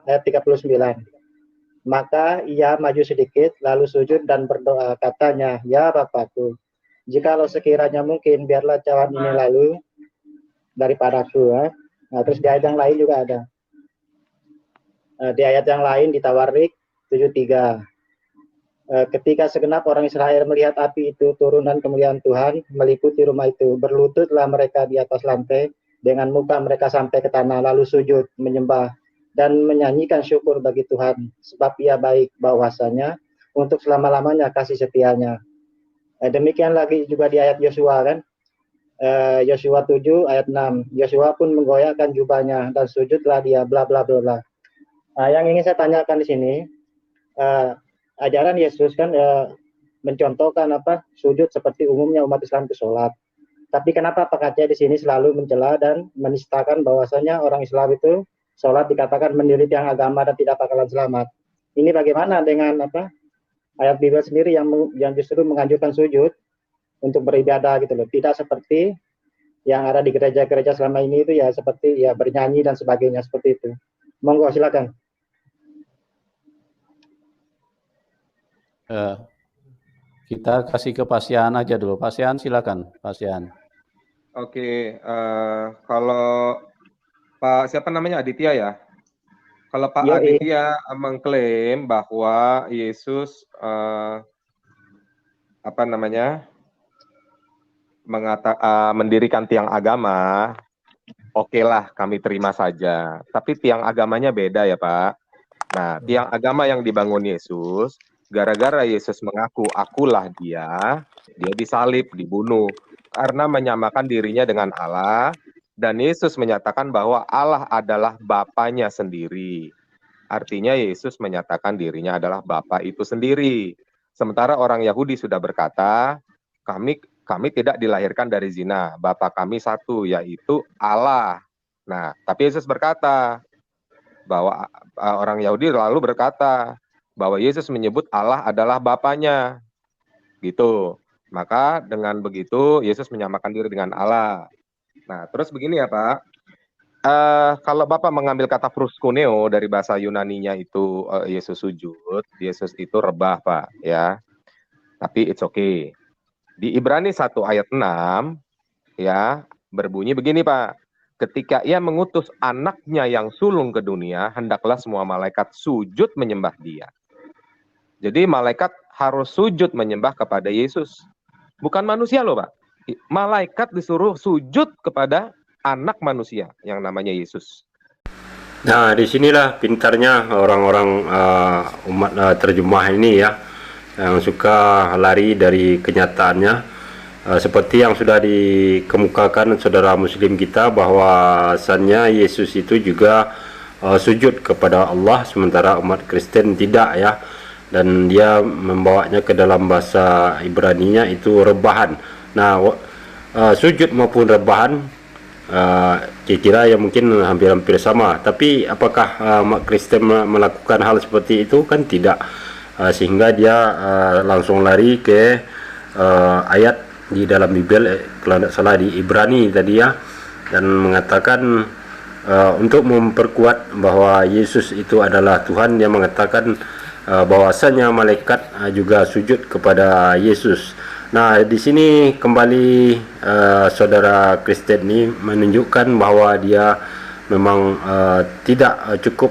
ayat 39. Maka ia maju sedikit, lalu sujud dan berdoa, katanya, ya Bapakku, jikalau sekiranya mungkin, biarlah cawan ini lalu daripadaku. Ya. Nah, terus di ayat yang lain juga ada. Di ayat yang lain di Tawarik 73. Ketika segenap orang Israel melihat api itu turun dan kemuliaan Tuhan meliputi rumah itu, berlututlah mereka di atas lantai dengan muka mereka sampai ke tanah, lalu sujud menyembah dan menyanyikan syukur bagi Tuhan, sebab ia baik, bahwasanya untuk selama-lamanya kasih setianya. Demikian lagi juga di ayat Yosua kan, Yosua 7 ayat 6. Yosua pun menggoyahkan jubahnya dan sujudlah dia, bla bla bla bla. Yang ingin saya tanyakan di sini, ajaran Yesus kan mencontohkan sujud seperti umumnya umat Islam itu sholat. Tapi kenapa Pak Aceh di sini selalu mencela dan menistakan bahwasanya orang Islam itu sholat dikatakan mendiri tiang agama dan tidak bakalan selamat? Ini bagaimana dengan ayat Bible sendiri yang justru menganjurkan sujud untuk beribadah gitu loh? Tidak seperti yang ada di gereja-gereja selama ini itu ya seperti ya bernyanyi dan sebagainya seperti itu. Monggo silakan. Kita kasih ke Pak Sian aja dulu. Pak Sian, silakan. Pak Sian. Oke, kalau Pak siapa namanya Aditya ya? Kalau Pak Yoi. Aditya mengklaim bahwa Yesus mendirikan tiang agama, oke lah, kami terima saja. Tapi tiang agamanya beda ya Pak. Nah, tiang agama yang dibangun Yesus, gara-gara Yesus mengaku, akulah dia disalib, dibunuh. Karena menyamakan dirinya dengan Allah, dan Yesus menyatakan bahwa Allah adalah Bapanya sendiri. Artinya Yesus menyatakan dirinya adalah Bapa itu sendiri. Sementara orang Yahudi sudah berkata, kami tidak dilahirkan dari zina, Bapa kami satu, yaitu Allah. Nah, tapi Yesus berkata bahwa orang Yahudi lalu berkata bahwa Yesus menyebut Allah adalah Bapanya, gitu. Maka dengan begitu Yesus menyamakan diri dengan Allah. Nah, terus begini ya Pak, kalau Bapak mengambil kata proskuneo dari bahasa Yunaninya itu Yesus sujud, Yesus itu rebah Pak, ya. Tapi it's okay. Di Ibrani 1 ayat 6 ya berbunyi begini Pak, ketika ia mengutus anaknya yang sulung ke dunia, hendaklah semua malaikat sujud menyembah dia. Jadi malaikat harus sujud menyembah kepada Yesus, bukan manusia loh Pak. Malaikat disuruh sujud kepada anak manusia yang namanya Yesus. Nah, disinilah pintarnya orang-orang umat terjemah ini ya, yang suka lari dari kenyataannya. Seperti yang sudah dikemukakan saudara muslim kita, bahwasannya Yesus itu juga sujud kepada Allah, sementara umat Kristen tidak ya, dan dia membawanya ke dalam bahasa Ibraninya itu rebahan. Nah, sujud maupun rebahan kira-kira ya mungkin hampir-hampir sama, tapi apakah umat Kristen melakukan hal seperti itu? Kan tidak, sehingga dia langsung lari ke ayat di dalam Bible, kalau tidak salah di Ibrani tadi ya, dan mengatakan untuk memperkuat bahwa Yesus itu adalah Tuhan, dia mengatakan bahwasanya malaikat juga sujud kepada Yesus. Nah, di sini kembali saudara Kristen ini menunjukkan bahwa dia memang tidak cukup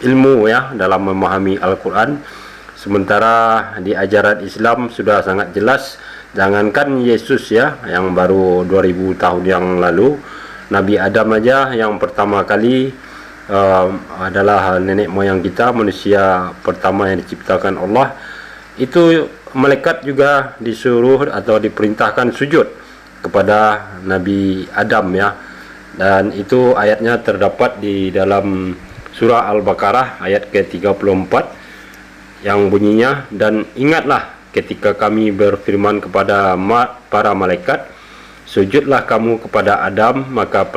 ilmu ya dalam memahami Al-Quran, sementara di ajaran Islam sudah sangat jelas. Jangankan Yesus ya, yang baru 2000 tahun yang lalu, Nabi Adam aja yang pertama kali adalah nenek moyang kita, manusia pertama yang diciptakan Allah, itu malaikat juga disuruh atau diperintahkan sujud kepada Nabi Adam ya. Dan itu ayatnya terdapat di dalam surah Al-Baqarah ayat ke-34 yang bunyinya, dan ingatlah ketika kami berfirman kepada para malaikat, sujudlah kamu kepada Adam, maka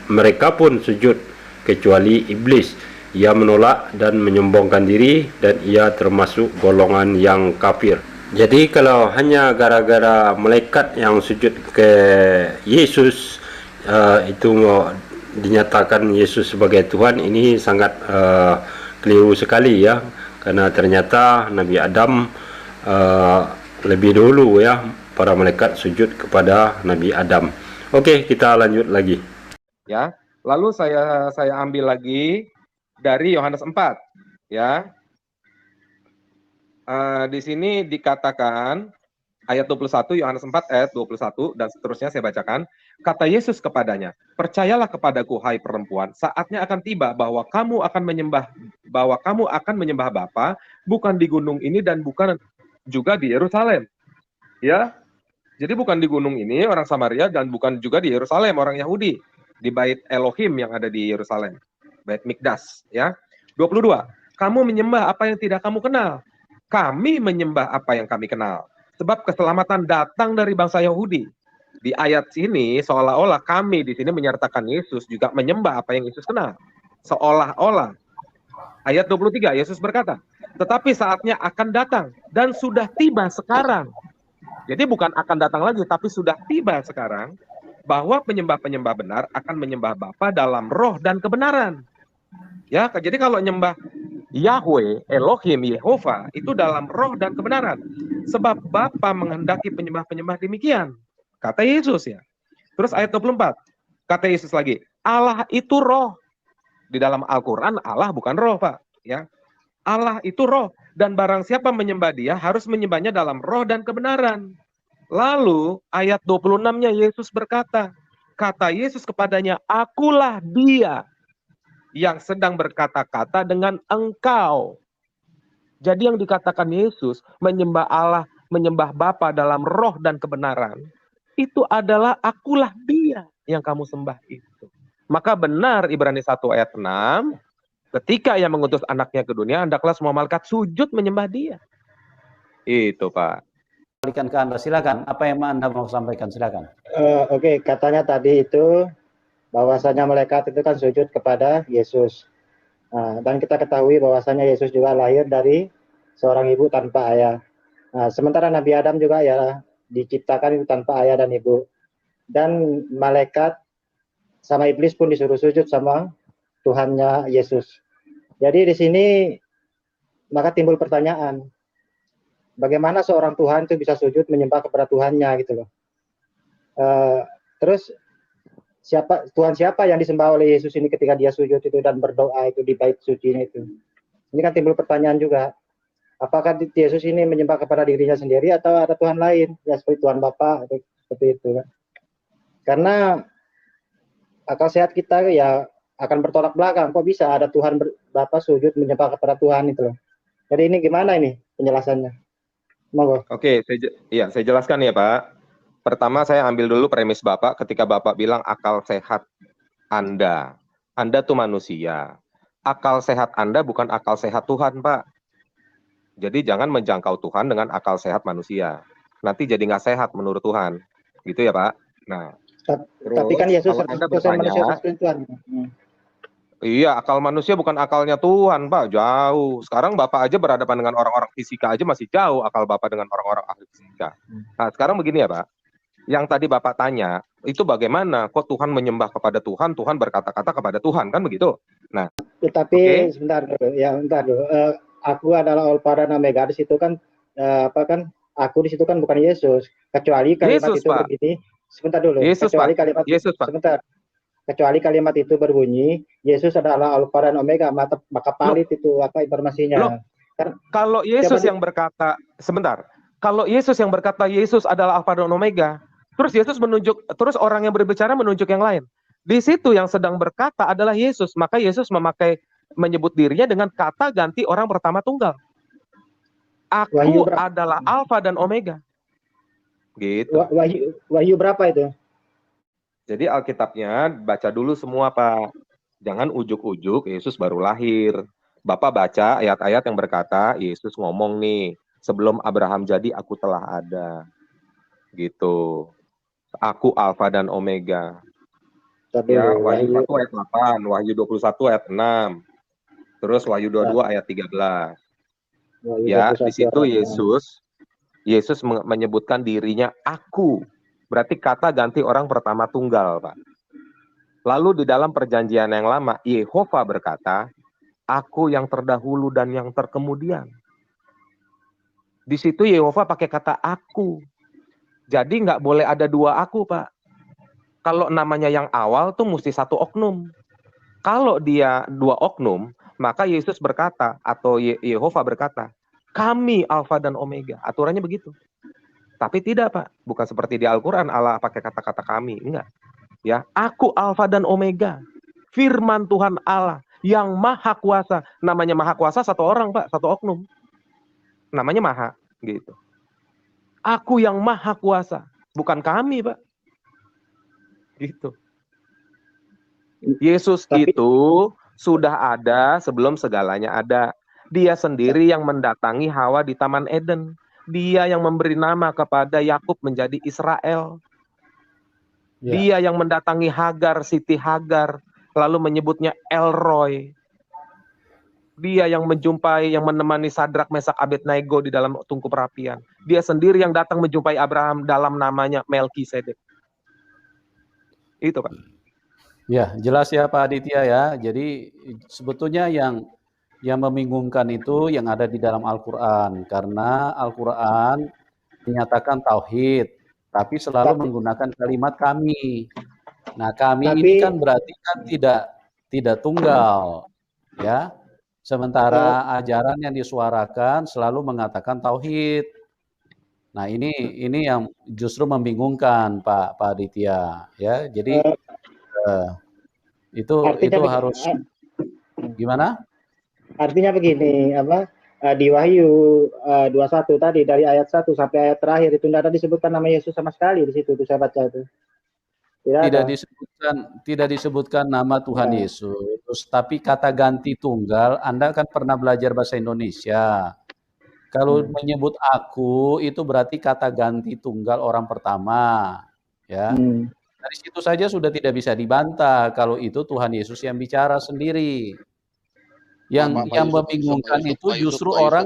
mereka pun sujud kecuali iblis. Ia menolak dan menyombongkan diri, dan ia termasuk golongan yang kafir. Jadi kalau hanya gara-gara malaikat yang sujud ke Yesus itu dinyatakan Yesus sebagai Tuhan, ini sangat keliru sekali ya, karena ternyata Nabi Adam lebih dulu ya para malaikat sujud kepada Nabi Adam. Oke, kita lanjut lagi. Ya, lalu saya ambil lagi dari Yohanes 4 ya. Di sini dikatakan ayat 21, Yohanes 4 ayat 21 dan seterusnya saya bacakan. Kata Yesus kepadanya, percayalah kepadaku hai perempuan, saatnya akan tiba bahwa kamu akan menyembah Bapa, bukan di gunung ini dan bukan juga di Yerusalem. Ya. Jadi bukan di gunung ini orang Samaria, dan bukan juga di Yerusalem orang Yahudi, di Bait Elohim yang ada di Yerusalem, Bait Mikdas ya. 22, kamu menyembah apa yang tidak kamu kenal, kami menyembah apa yang kami kenal, sebab keselamatan datang dari bangsa Yahudi. Di ayat sini seolah-olah kami di sini menyertakan Yesus juga menyembah apa yang Yesus kenal, seolah-olah. Ayat 23, Yesus berkata, tetapi saatnya akan datang dan sudah tiba sekarang. Jadi bukan akan datang lagi, tapi sudah tiba sekarang, bahwa penyembah-penyembah benar akan menyembah Bapa dalam roh dan kebenaran. Ya, jadi kalau nyembah Yahweh, Elohim, Yehova, itu dalam roh dan kebenaran. Sebab Bapa menghendaki penyembah-penyembah demikian. Kata Yesus ya. Terus ayat 24, kata Yesus lagi, Allah itu roh. Di dalam Al-Quran Allah bukan roh, Pak. Ya, Allah itu roh, dan barang siapa menyembah Dia harus menyembahnya dalam roh dan kebenaran. Lalu ayat 26-nya Yesus berkata, kata Yesus kepadanya, akulah Dia yang sedang berkata-kata dengan engkau. Jadi yang dikatakan Yesus menyembah Allah, menyembah Bapa dalam roh dan kebenaran, itu adalah akulah Dia yang kamu sembah itu. Maka benar Ibrani 1 ayat 6, ketika Ia mengutus anaknya ke dunia, hendaklah semua malaikat sujud menyembah Dia. Itu, Pak. Balikan ke Anda, silakan. Apa yang Anda mau sampaikan, silakan. Oke, katanya tadi itu bahwasanya malaikat itu kan sujud kepada Yesus. Dan kita ketahui bahwasanya Yesus juga lahir dari seorang ibu tanpa ayah. Sementara Nabi Adam juga ya diciptakan itu tanpa ayah dan ibu. Dan malaikat sama iblis pun disuruh sujud sama Tuhannya Yesus. Jadi di sini maka timbul pertanyaan, bagaimana seorang Tuhan itu bisa sujud menyembah kepada Tuhannya gitu loh. Terus Tuhan siapa yang disembah oleh Yesus ini ketika dia sujud itu dan berdoa itu di bait sucinya itu? Ini kan timbul pertanyaan juga. Apakah Yesus ini menyembah kepada dirinya sendiri atau ada Tuhan lain? Ya seperti Tuhan Bapa seperti itu kan. Karena akal sehat kita ya akan bertolak belakang. Kok bisa ada Tuhan Bapa sujud menyembah kepada Tuhan itu loh. Jadi ini gimana ini penjelasannya? Monggo. Oke, saya jelaskan ya, Pak. Pertama saya ambil dulu premis Bapak ketika Bapak bilang akal sehat Anda. Anda tuh manusia. Akal sehat Anda bukan akal sehat Tuhan, Pak. Jadi jangan menjangkau Tuhan dengan akal sehat manusia. Nanti jadi nggak sehat menurut Tuhan. Gitu ya, Pak. Nah, tapi kan Yesus 100% manusia Tuhan. Iya, akal manusia bukan akalnya Tuhan, Pak. Jauh. Sekarang Bapak aja berhadapan dengan orang-orang fisika aja masih jauh akal Bapak dengan orang-orang ahli fisika. Nah, sekarang begini ya, Pak. Yang tadi Bapak tanya, itu bagaimana kok Tuhan menyembah kepada Tuhan, Tuhan berkata-kata kepada Tuhan, kan begitu? Nah, tetapi sebentar dulu. Aku adalah Alpha dan Omega, di situ kan aku di situ kan bukan Yesus. Kecuali kalimat Yesus, itu Pak. Begini. Sebentar dulu. Yesus, kecuali Pak. kalimat Yesus, Pak. Sebentar. Kecuali kalimat itu berbunyi, Yesus adalah Alpha dan Omega, maka valid itu informasinya. Kalau Yesus yang berkata, sebentar. Kalau Yesus yang berkata Yesus adalah Alpha dan Omega, terus orang yang berbicara menunjuk yang lain. Di situ yang sedang berkata adalah Yesus, maka Yesus menyebut dirinya dengan kata ganti orang pertama tunggal. Aku adalah Alpha dan Omega. Gitu. Wahyu berapa itu? Jadi Alkitabnya baca dulu semua, Pak. Jangan ujuk-ujuk Yesus baru lahir. Bapak baca ayat-ayat yang berkata Yesus ngomong nih, sebelum Abraham jadi aku telah ada. Gitu. Aku Alfa dan Omega. Ya, Wahyu 1 ayat 8, Wahyu 21 ayat 6. Terus Wahyu 22 ayat 13. Ya, di situ Yesus menyebutkan dirinya aku. Berarti kata ganti orang pertama tunggal, Pak. Lalu di dalam perjanjian yang lama, Yehova berkata, aku yang terdahulu dan yang terkemudian. Di situ Yehova pakai kata aku. Jadi nggak boleh ada dua aku, Pak. Kalau namanya yang awal tuh mesti satu oknum. Kalau dia dua oknum, maka Yesus berkata, atau Yehova berkata, kami Alfa dan Omega. Aturannya begitu. Tapi tidak, Pak. Bukan seperti di Al-Quran Allah pakai kata-kata kami. Enggak. Ya, aku Alfa dan Omega. Firman Tuhan Allah yang maha kuasa. Namanya maha kuasa satu orang, Pak. Satu oknum. Namanya maha. Gitu. Aku yang maha kuasa. Bukan kami, Pak. Gitu. Yesus itu sudah ada sebelum segalanya ada. Dia sendiri yang mendatangi Hawa di Taman Eden. Dia yang memberi nama kepada Yakub menjadi Israel. Dia yang mendatangi Hagar, Siti Hagar, lalu menyebutnya Elroy. Dia yang menjumpai, yang menemani Sadrak, Mesak, Abednego di dalam tungku perapian. Dia sendiri yang datang menjumpai Abraham dalam namanya Melkisedek. Itu, Pak. Ya, jelas ya Pak Aditya ya. Jadi sebetulnya yang membingungkan itu yang ada di dalam Al-Quran. Karena Al-Quran menyatakan tauhid, tapi selalu menggunakan kalimat kami. Nah, kami ini kan berarti kan tidak tunggal, ya. Sementara ajaran yang disuarakan selalu mengatakan tauhid. Nah, ini yang justru membingungkan Pak Aditya, ya. Jadi itu harus gimana? Artinya begini, di Wahyu 21 tadi dari ayat 1 sampai ayat terakhir itu tidak ada disebutkan nama Yesus sama sekali di situ, saya baca itu. Tidak disebutkan nama Tuhan Yesus, tapi kata ganti tunggal, Anda kan pernah belajar bahasa Indonesia. Kalau menyebut aku itu berarti kata ganti tunggal orang pertama, ya. Dari situ saja sudah tidak bisa dibantah kalau itu Tuhan Yesus yang bicara sendiri. Yang membingungkan itu justru orang.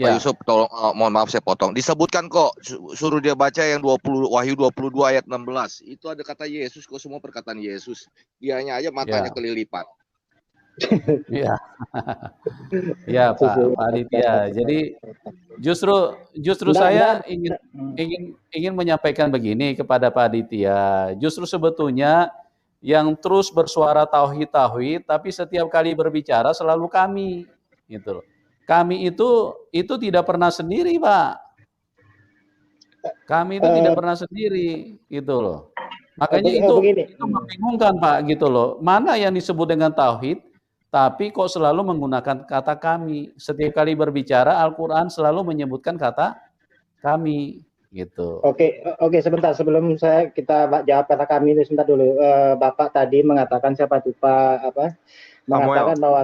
Pak Yusuf, tolong, mohon maaf saya potong. Disebutkan kok, suruh dia baca yang Wahyu 22 ayat 16. Itu ada kata Yesus kok, semua perkataan Yesus. Dianya aja matanya kelilipan. Iya. Ya Pak Aditya. Jadi justru saya ingin menyampaikan begini kepada Pak Aditya. Justru sebetulnya yang terus bersuara tauhid, tapi setiap kali berbicara selalu kami, gitu loh. Kami itu tidak pernah sendiri, Pak. Kami itu tidak pernah sendiri, gitu loh. Makanya itu membingungkan, Pak, gitu loh. Mana yang disebut dengan tauhid, tapi kok selalu menggunakan kata kami. Setiap kali berbicara, Al-Quran selalu menyebutkan kata kami, gitu. Oke, sebentar sebelum kita jawab kata kami ini, sebentar dulu. Bapak tadi mengatakan siapa tuh Pak mengatakan bahwa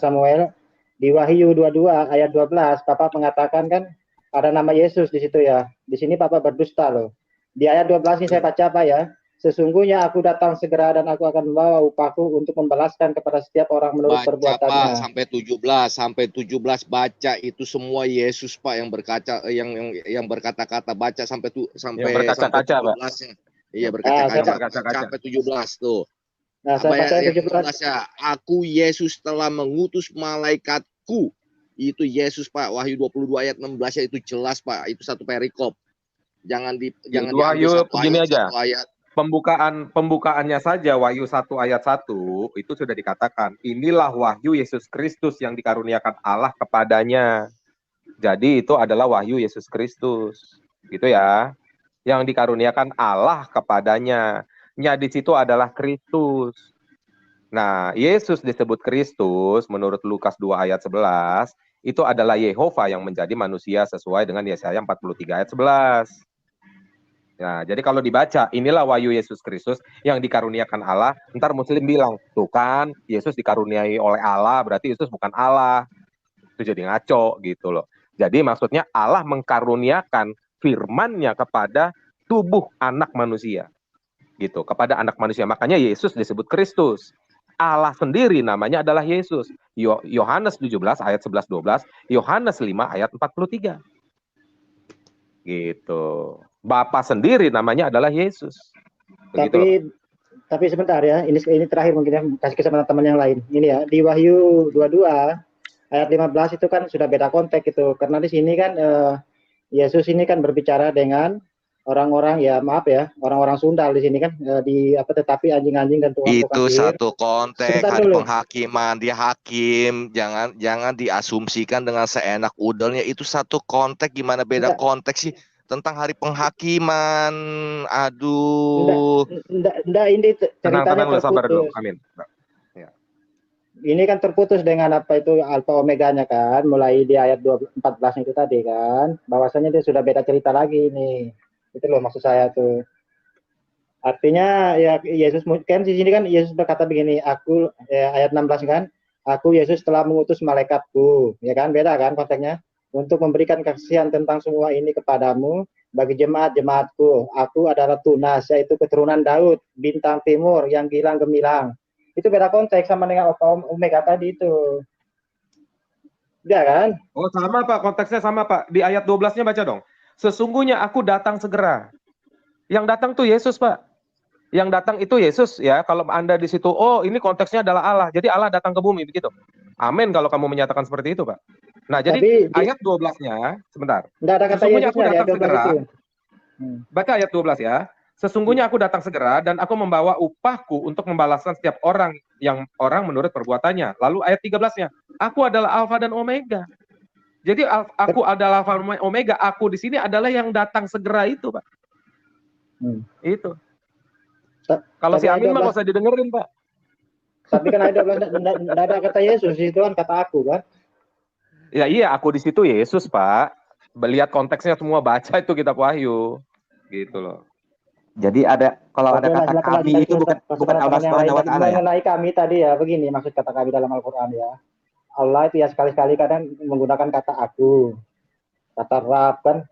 Samuel di Wahyu 22 ayat 12 Bapak mengatakan kan ada nama Yesus di situ ya. Di sini Bapak berdusta loh. Di ayat 12 ini saya baca Pak ya. Sesungguhnya aku datang segera dan aku akan membawa upahku untuk membalaskan kepada setiap orang menurut perbuatannya. Pak, sampai 17 baca itu semua Yesus Pak yang berkaca yang berkata-kata, baca sampai berkaca-kaca Pak. Iya, berkaca-kaca sampai 17 tuh. Nah, saya baca 17 ya. Aku Yesus telah mengutus malaikatku. Itu Yesus Pak, Wahyu 22 ayat 16 ya, itu jelas Pak, itu satu perikop. Jangan Wahyu begini aja. Ayat. Pembukaannya saja Wahyu 1 ayat 1 itu sudah dikatakan, inilah wahyu Yesus Kristus yang dikaruniakan Allah kepadanya. Jadi itu adalah wahyu Yesus Kristus. Gitu ya. Yang dikaruniakan Allah kepadanya. Nya di situ adalah Kristus. Nah, Yesus disebut Kristus menurut Lukas 2 ayat 11, itu adalah Yehova yang menjadi manusia sesuai dengan Yesaya 43 ayat 11. Nah, jadi kalau dibaca, inilah wahyu Yesus Kristus yang dikaruniakan Allah, ntar Muslim bilang, tuh kan, Yesus dikaruniai oleh Allah, berarti Yesus bukan Allah. Itu jadi ngaco gitu loh. Jadi maksudnya Allah mengkaruniakan firman-Nya kepada tubuh anak manusia. Gitu, kepada anak manusia. Makanya Yesus disebut Kristus. Allah sendiri namanya adalah Yesus. Yohanes 17 ayat 11-12, Yohanes 5 ayat 43. Gitu. Bapa sendiri namanya adalah Yesus. Begitu. Tapi sebentar ya, ini terakhir mungkin ya, kasih kesempatan teman yang lain. Ini ya, di Wahyu 22 ayat 15 itu kan sudah beda konteks itu. Karena di sini kan Yesus ini kan berbicara dengan orang-orang ya, maaf ya, orang-orang Sundal di sini kan tetapi anjing-anjing dan tukang itu satu konteks hari penghakiman, dia hakim, jangan diasumsikan dengan seenak udelnya, itu satu konteks. Gimana beda konteks sih tentang hari penghakiman? Aduh. Enggak, ini ceritanya terputus. Sabar dulu. Amin. Ya. Ini kan terputus dengan apa itu alfa omeganya kan, mulai di ayat 14 itu tadi kan, bahwasanya dia sudah beda cerita lagi ini. Itu loh maksud saya tuh. Artinya ya Yesus kan di sini kan Yesus berkata begini, aku ayat 16 kan, aku Yesus telah mengutus malaikatku, ya kan, beda kan konteksnya, untuk memberikan kesaksian tentang semua ini kepadamu bagi jemaat-jemaatku. Aku adalah Tunas, yaitu keturunan Daud, bintang timur yang gilang gemilang. Itu beda konteks sama dengan Omega tadi itu. Enggak kan? Oh, sama Pak, konteksnya sama Pak. Di ayat 12-nya baca dong. Sesungguhnya aku datang segera. Yang datang tuh Yesus, Pak. Yang datang itu Yesus ya. Kalau Anda di situ, oh ini konteksnya adalah Allah. Jadi Allah datang ke bumi begitu. Amin kalau kamu menyatakan seperti itu, Pak. Nah, jadi ayat 12-nya, sebentar. Enggak ada kata Sesungguhnya Yesus aku datang segera. itu. Baca ayat 12 ya. Sesungguhnya aku datang segera dan aku membawa upahku untuk membalaskan setiap orang menurut perbuatannya. Lalu ayat 13-nya, aku adalah Alfa dan Omega. Jadi aku adalah Alfa dan Omega, aku di sini adalah yang datang segera itu, Pak. Itu. Kalau si Amin mah nggak usah didengerin, Pak. Tapi kan ada tidak ada kata Yesus, itu kan kata aku kan. Ya iya, aku di situ Yesus, Pak. Lihat konteksnya semua, baca itu kitab Wahyu. Gitu loh. Jadi ada kalau ada kata kami itu bukan Allah Subhanahu wa taala ya. Mengenai kami tadi ya, begini maksud kata kami dalam Al-Qur'an ya. Allah itu ya sekali-kali kadang menggunakan kata aku, kata Rab kan,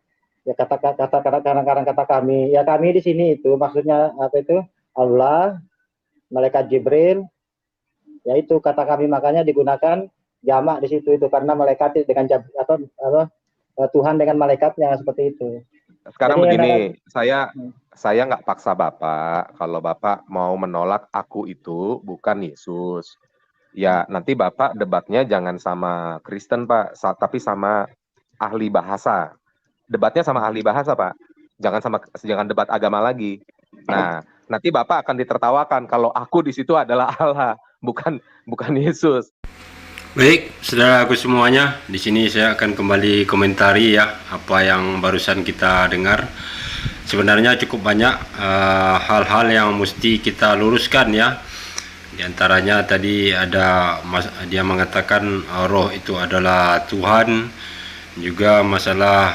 ya kadang-kadang kata kami. Ya kami di sini itu maksudnya apa itu? Allah, malaikat Jibril, yaitu kata kami, makanya digunakan jamak di situ itu karena malaikat dengan Tuhan dengan malaikatnya seperti itu. Sekarang begini, saya nggak paksa Bapak. Kalau Bapak mau menolak aku itu bukan Yesus, ya nanti Bapak debatnya jangan sama Kristen, Pak, tapi sama ahli bahasa. Debatnya sama ahli bahasa, Pak. Jangan debat agama lagi. Nah, nanti Bapak akan ditertawakan kalau aku di situ adalah Allah, bukan Yesus. Baik, saudaraku semuanya, di sini saya akan kembali komentari ya apa yang barusan kita dengar. Sebenarnya cukup banyak hal-hal yang mesti kita luruskan ya. Di antaranya tadi ada dia mengatakan roh itu adalah Tuhan, juga masalah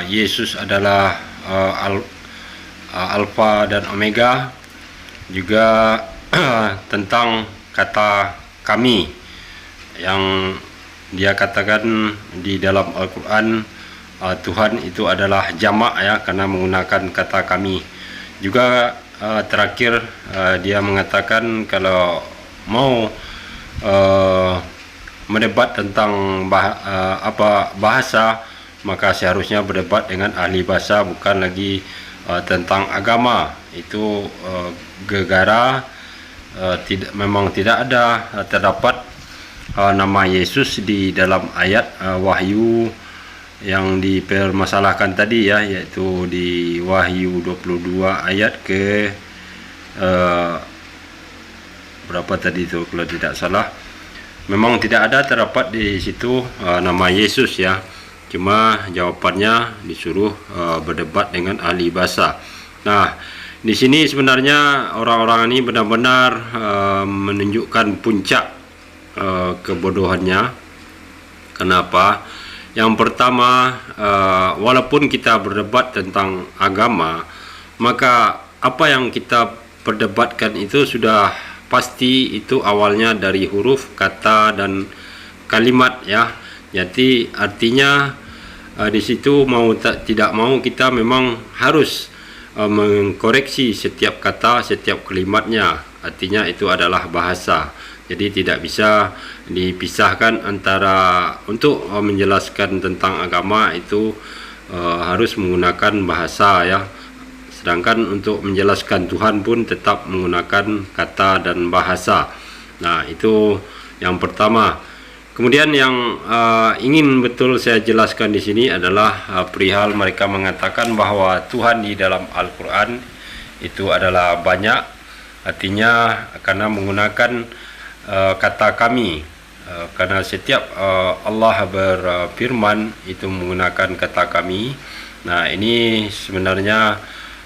Yesus adalah Alfa dan Omega, juga tentang kata kami yang dia katakan di dalam Al-Quran Tuhan itu adalah jamak ya, karena menggunakan kata kami. Juga terakhir dia mengatakan kalau mau mendebat tentang bahasa, maka seharusnya berdebat dengan ahli bahasa, bukan lagi tentang agama. Itu gegara memang tidak ada terdapat nama Yesus di dalam ayat Wahyu yang dipermasalahkan tadi ya, yaitu di Wahyu 22 ayat ke berapa tadi itu kalau tidak salah. Memang tidak ada terdapat di situ nama Yesus ya. Cuma jawabannya disuruh berdebat dengan ahli bahasa. Nah, di sini sebenarnya orang-orang ini benar-benar menunjukkan puncak kebodohannya. Kenapa? Yang pertama, walaupun kita berdebat tentang agama, maka apa yang kita perdebatkan itu sudah pasti itu awalnya dari huruf, kata, dan kalimat ya. Jadi artinya di situ mau tidak mau kita memang harus mengkoreksi setiap kata, setiap kalimatnya. Artinya itu adalah bahasa. Jadi tidak bisa dipisahkan antara untuk menjelaskan tentang agama itu harus menggunakan bahasa ya. Sedangkan untuk menjelaskan Tuhan pun tetap menggunakan kata dan bahasa. Nah, itu yang pertama. Kemudian yang ingin betul saya jelaskan di sini adalah perihal mereka mengatakan bahwa Tuhan di dalam Al-Quran itu adalah banyak. Artinya karena menggunakan kata kami, karena setiap Allah berfirman itu menggunakan kata kami. Nah, ini sebenarnya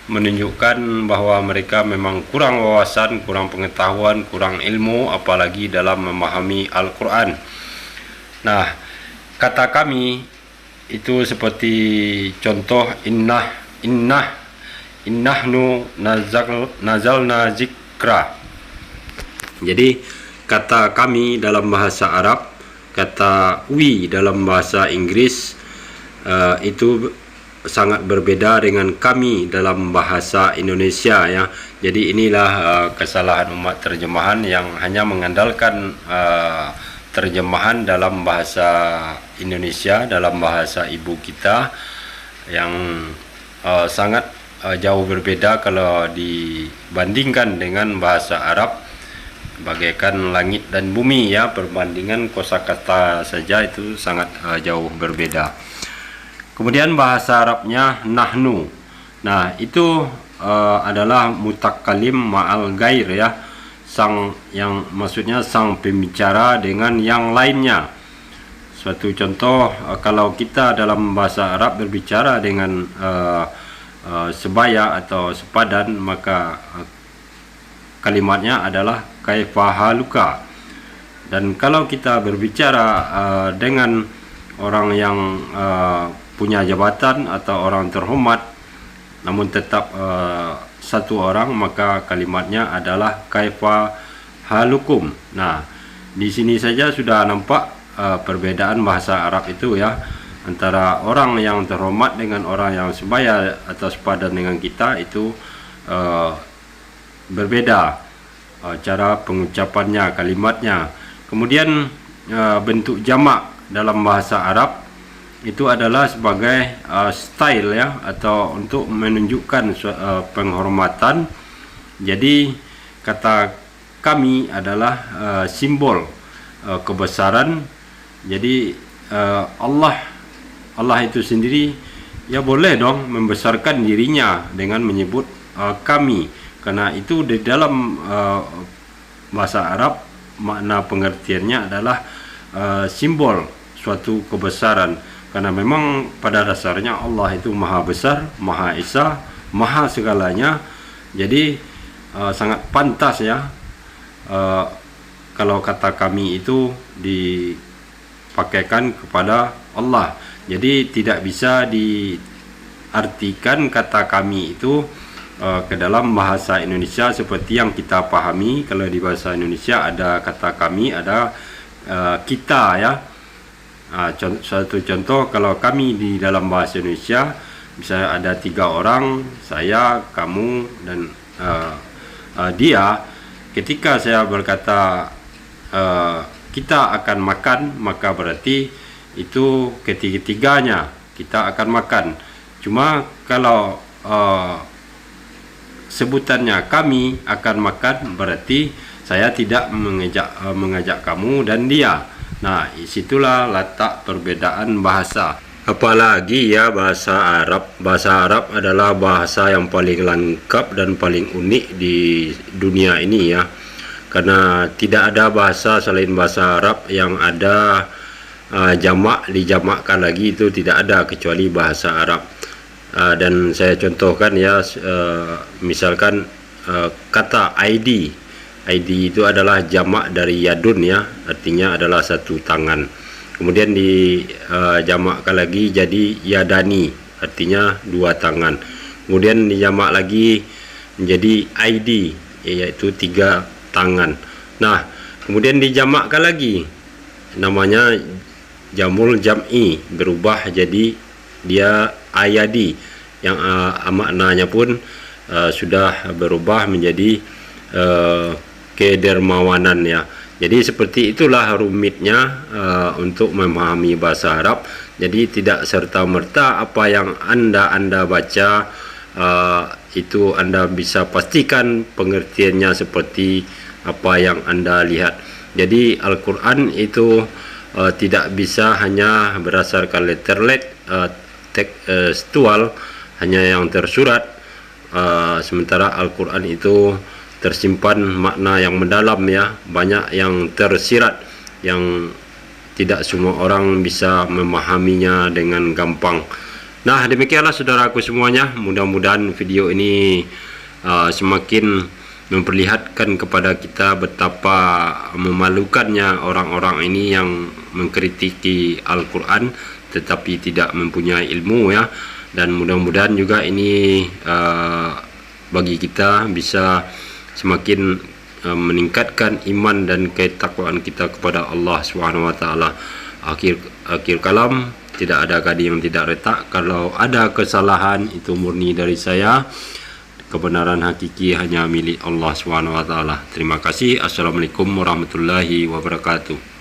menunjukkan bahwa mereka memang kurang wawasan, kurang pengetahuan, kurang ilmu, apalagi dalam memahami Al-Quran. Nah, kata kami itu seperti contoh innahnu nazalna zikra. Jadi kata kami dalam bahasa Arab, kata we dalam bahasa Inggris itu sangat berbeda dengan kami dalam bahasa Indonesia ya. Jadi inilah kesalahan umat terjemahan yang hanya mengandalkan terjemahan dalam bahasa Indonesia, dalam bahasa ibu kita, yang sangat jauh berbeda kalau dibandingkan dengan bahasa Arab. Bagaikan langit dan bumi ya, perbandingan kosakata saja itu sangat jauh berbeda. Kemudian bahasa Arabnya nahnu. Nah, itu adalah mutakalim ma'al gair ya, sang yang maksudnya sang pembicara dengan yang lainnya. Suatu contoh, kalau kita dalam bahasa Arab berbicara dengan sebaya atau sepadan, maka kalimatnya adalah kaifa haluka. Dan kalau kita berbicara dengan orang yang punya jabatan atau orang terhormat namun tetap satu orang, maka kalimatnya adalah kaifa halukum. Nah, di sini saja sudah nampak perbedaan bahasa Arab itu ya, antara orang yang terhormat dengan orang yang sebaya atau sepadan dengan kita itu berbeda cara pengucapannya, kalimatnya. Kemudian bentuk jamak dalam bahasa Arab itu adalah sebagai style ya, atau untuk menunjukkan penghormatan. Jadi kata kami adalah simbol kebesaran. Jadi Allah itu sendiri ya boleh dong membesarkan dirinya dengan menyebut kami, karena itu di dalam bahasa Arab makna pengertiannya adalah simbol suatu kebesaran, karena memang pada dasarnya Allah itu maha besar, maha esa, maha segalanya. Jadi sangat pantas ya kalau kata kami itu dipakaikan kepada Allah. Jadi tidak bisa diartikan kata kami itu ke dalam bahasa Indonesia seperti yang kita pahami. Kalau di bahasa Indonesia ada kata kami, ada kita ya. Satu contoh, kalau kami di dalam bahasa Indonesia misalnya ada 3 orang, saya, kamu, dan dia. Ketika saya berkata kita akan makan, maka berarti itu ketiga-tiganya kita akan makan. Cuma kalau sebutannya kami akan makan, berarti saya tidak mengajak kamu dan dia. Nah, disitulah letak perbedaan bahasa. Apalagi ya bahasa Arab. Bahasa Arab adalah bahasa yang paling lengkap dan paling unik di dunia ini ya. Karena tidak ada bahasa selain bahasa Arab yang ada jamak, dijamakkan lagi, itu tidak ada kecuali bahasa Arab. Dan saya contohkan ya, misalkan kata ID. ID itu adalah jamak dari yadun ya, artinya adalah satu tangan. Kemudian dijamakkan lagi jadi yadani, artinya 2 tangan. Kemudian dijamak lagi menjadi ID, yaitu 3 tangan. Nah, kemudian dijamakkan lagi, namanya jamul jam'i, berubah jadi dia ayadi, yang maknanya pun sudah berubah menjadi kedermawanan ya. Jadi seperti itulah rumitnya untuk memahami bahasa Arab. Jadi tidak serta-merta apa yang anda baca itu anda bisa pastikan pengertiannya seperti apa yang anda lihat. Jadi Al-Quran itu tidak bisa hanya berdasarkan tekstual, hanya yang tersurat, sementara Al-Quran itu tersimpan makna yang mendalam ya, banyak yang tersirat yang tidak semua orang bisa memahaminya dengan gampang. Nah, demikianlah saudaraku semuanya, mudah-mudahan video ini semakin memperlihatkan kepada kita betapa memalukannya orang-orang ini yang mengkritiki Al-Quran tetapi tidak mempunyai ilmu ya. Dan mudah-mudahan juga ini bagi kita bisa semakin meningkatkan iman dan ketakwaan kita kepada Allah Subhanahu wa taala. Akhir kalam, tidak ada kadi yang tidak retak. Kalau ada kesalahan itu murni dari saya. Kebenaran hakiki hanya milik Allah Subhanahu wa taala. Terima kasih. Assalamualaikum warahmatullahi wabarakatuh.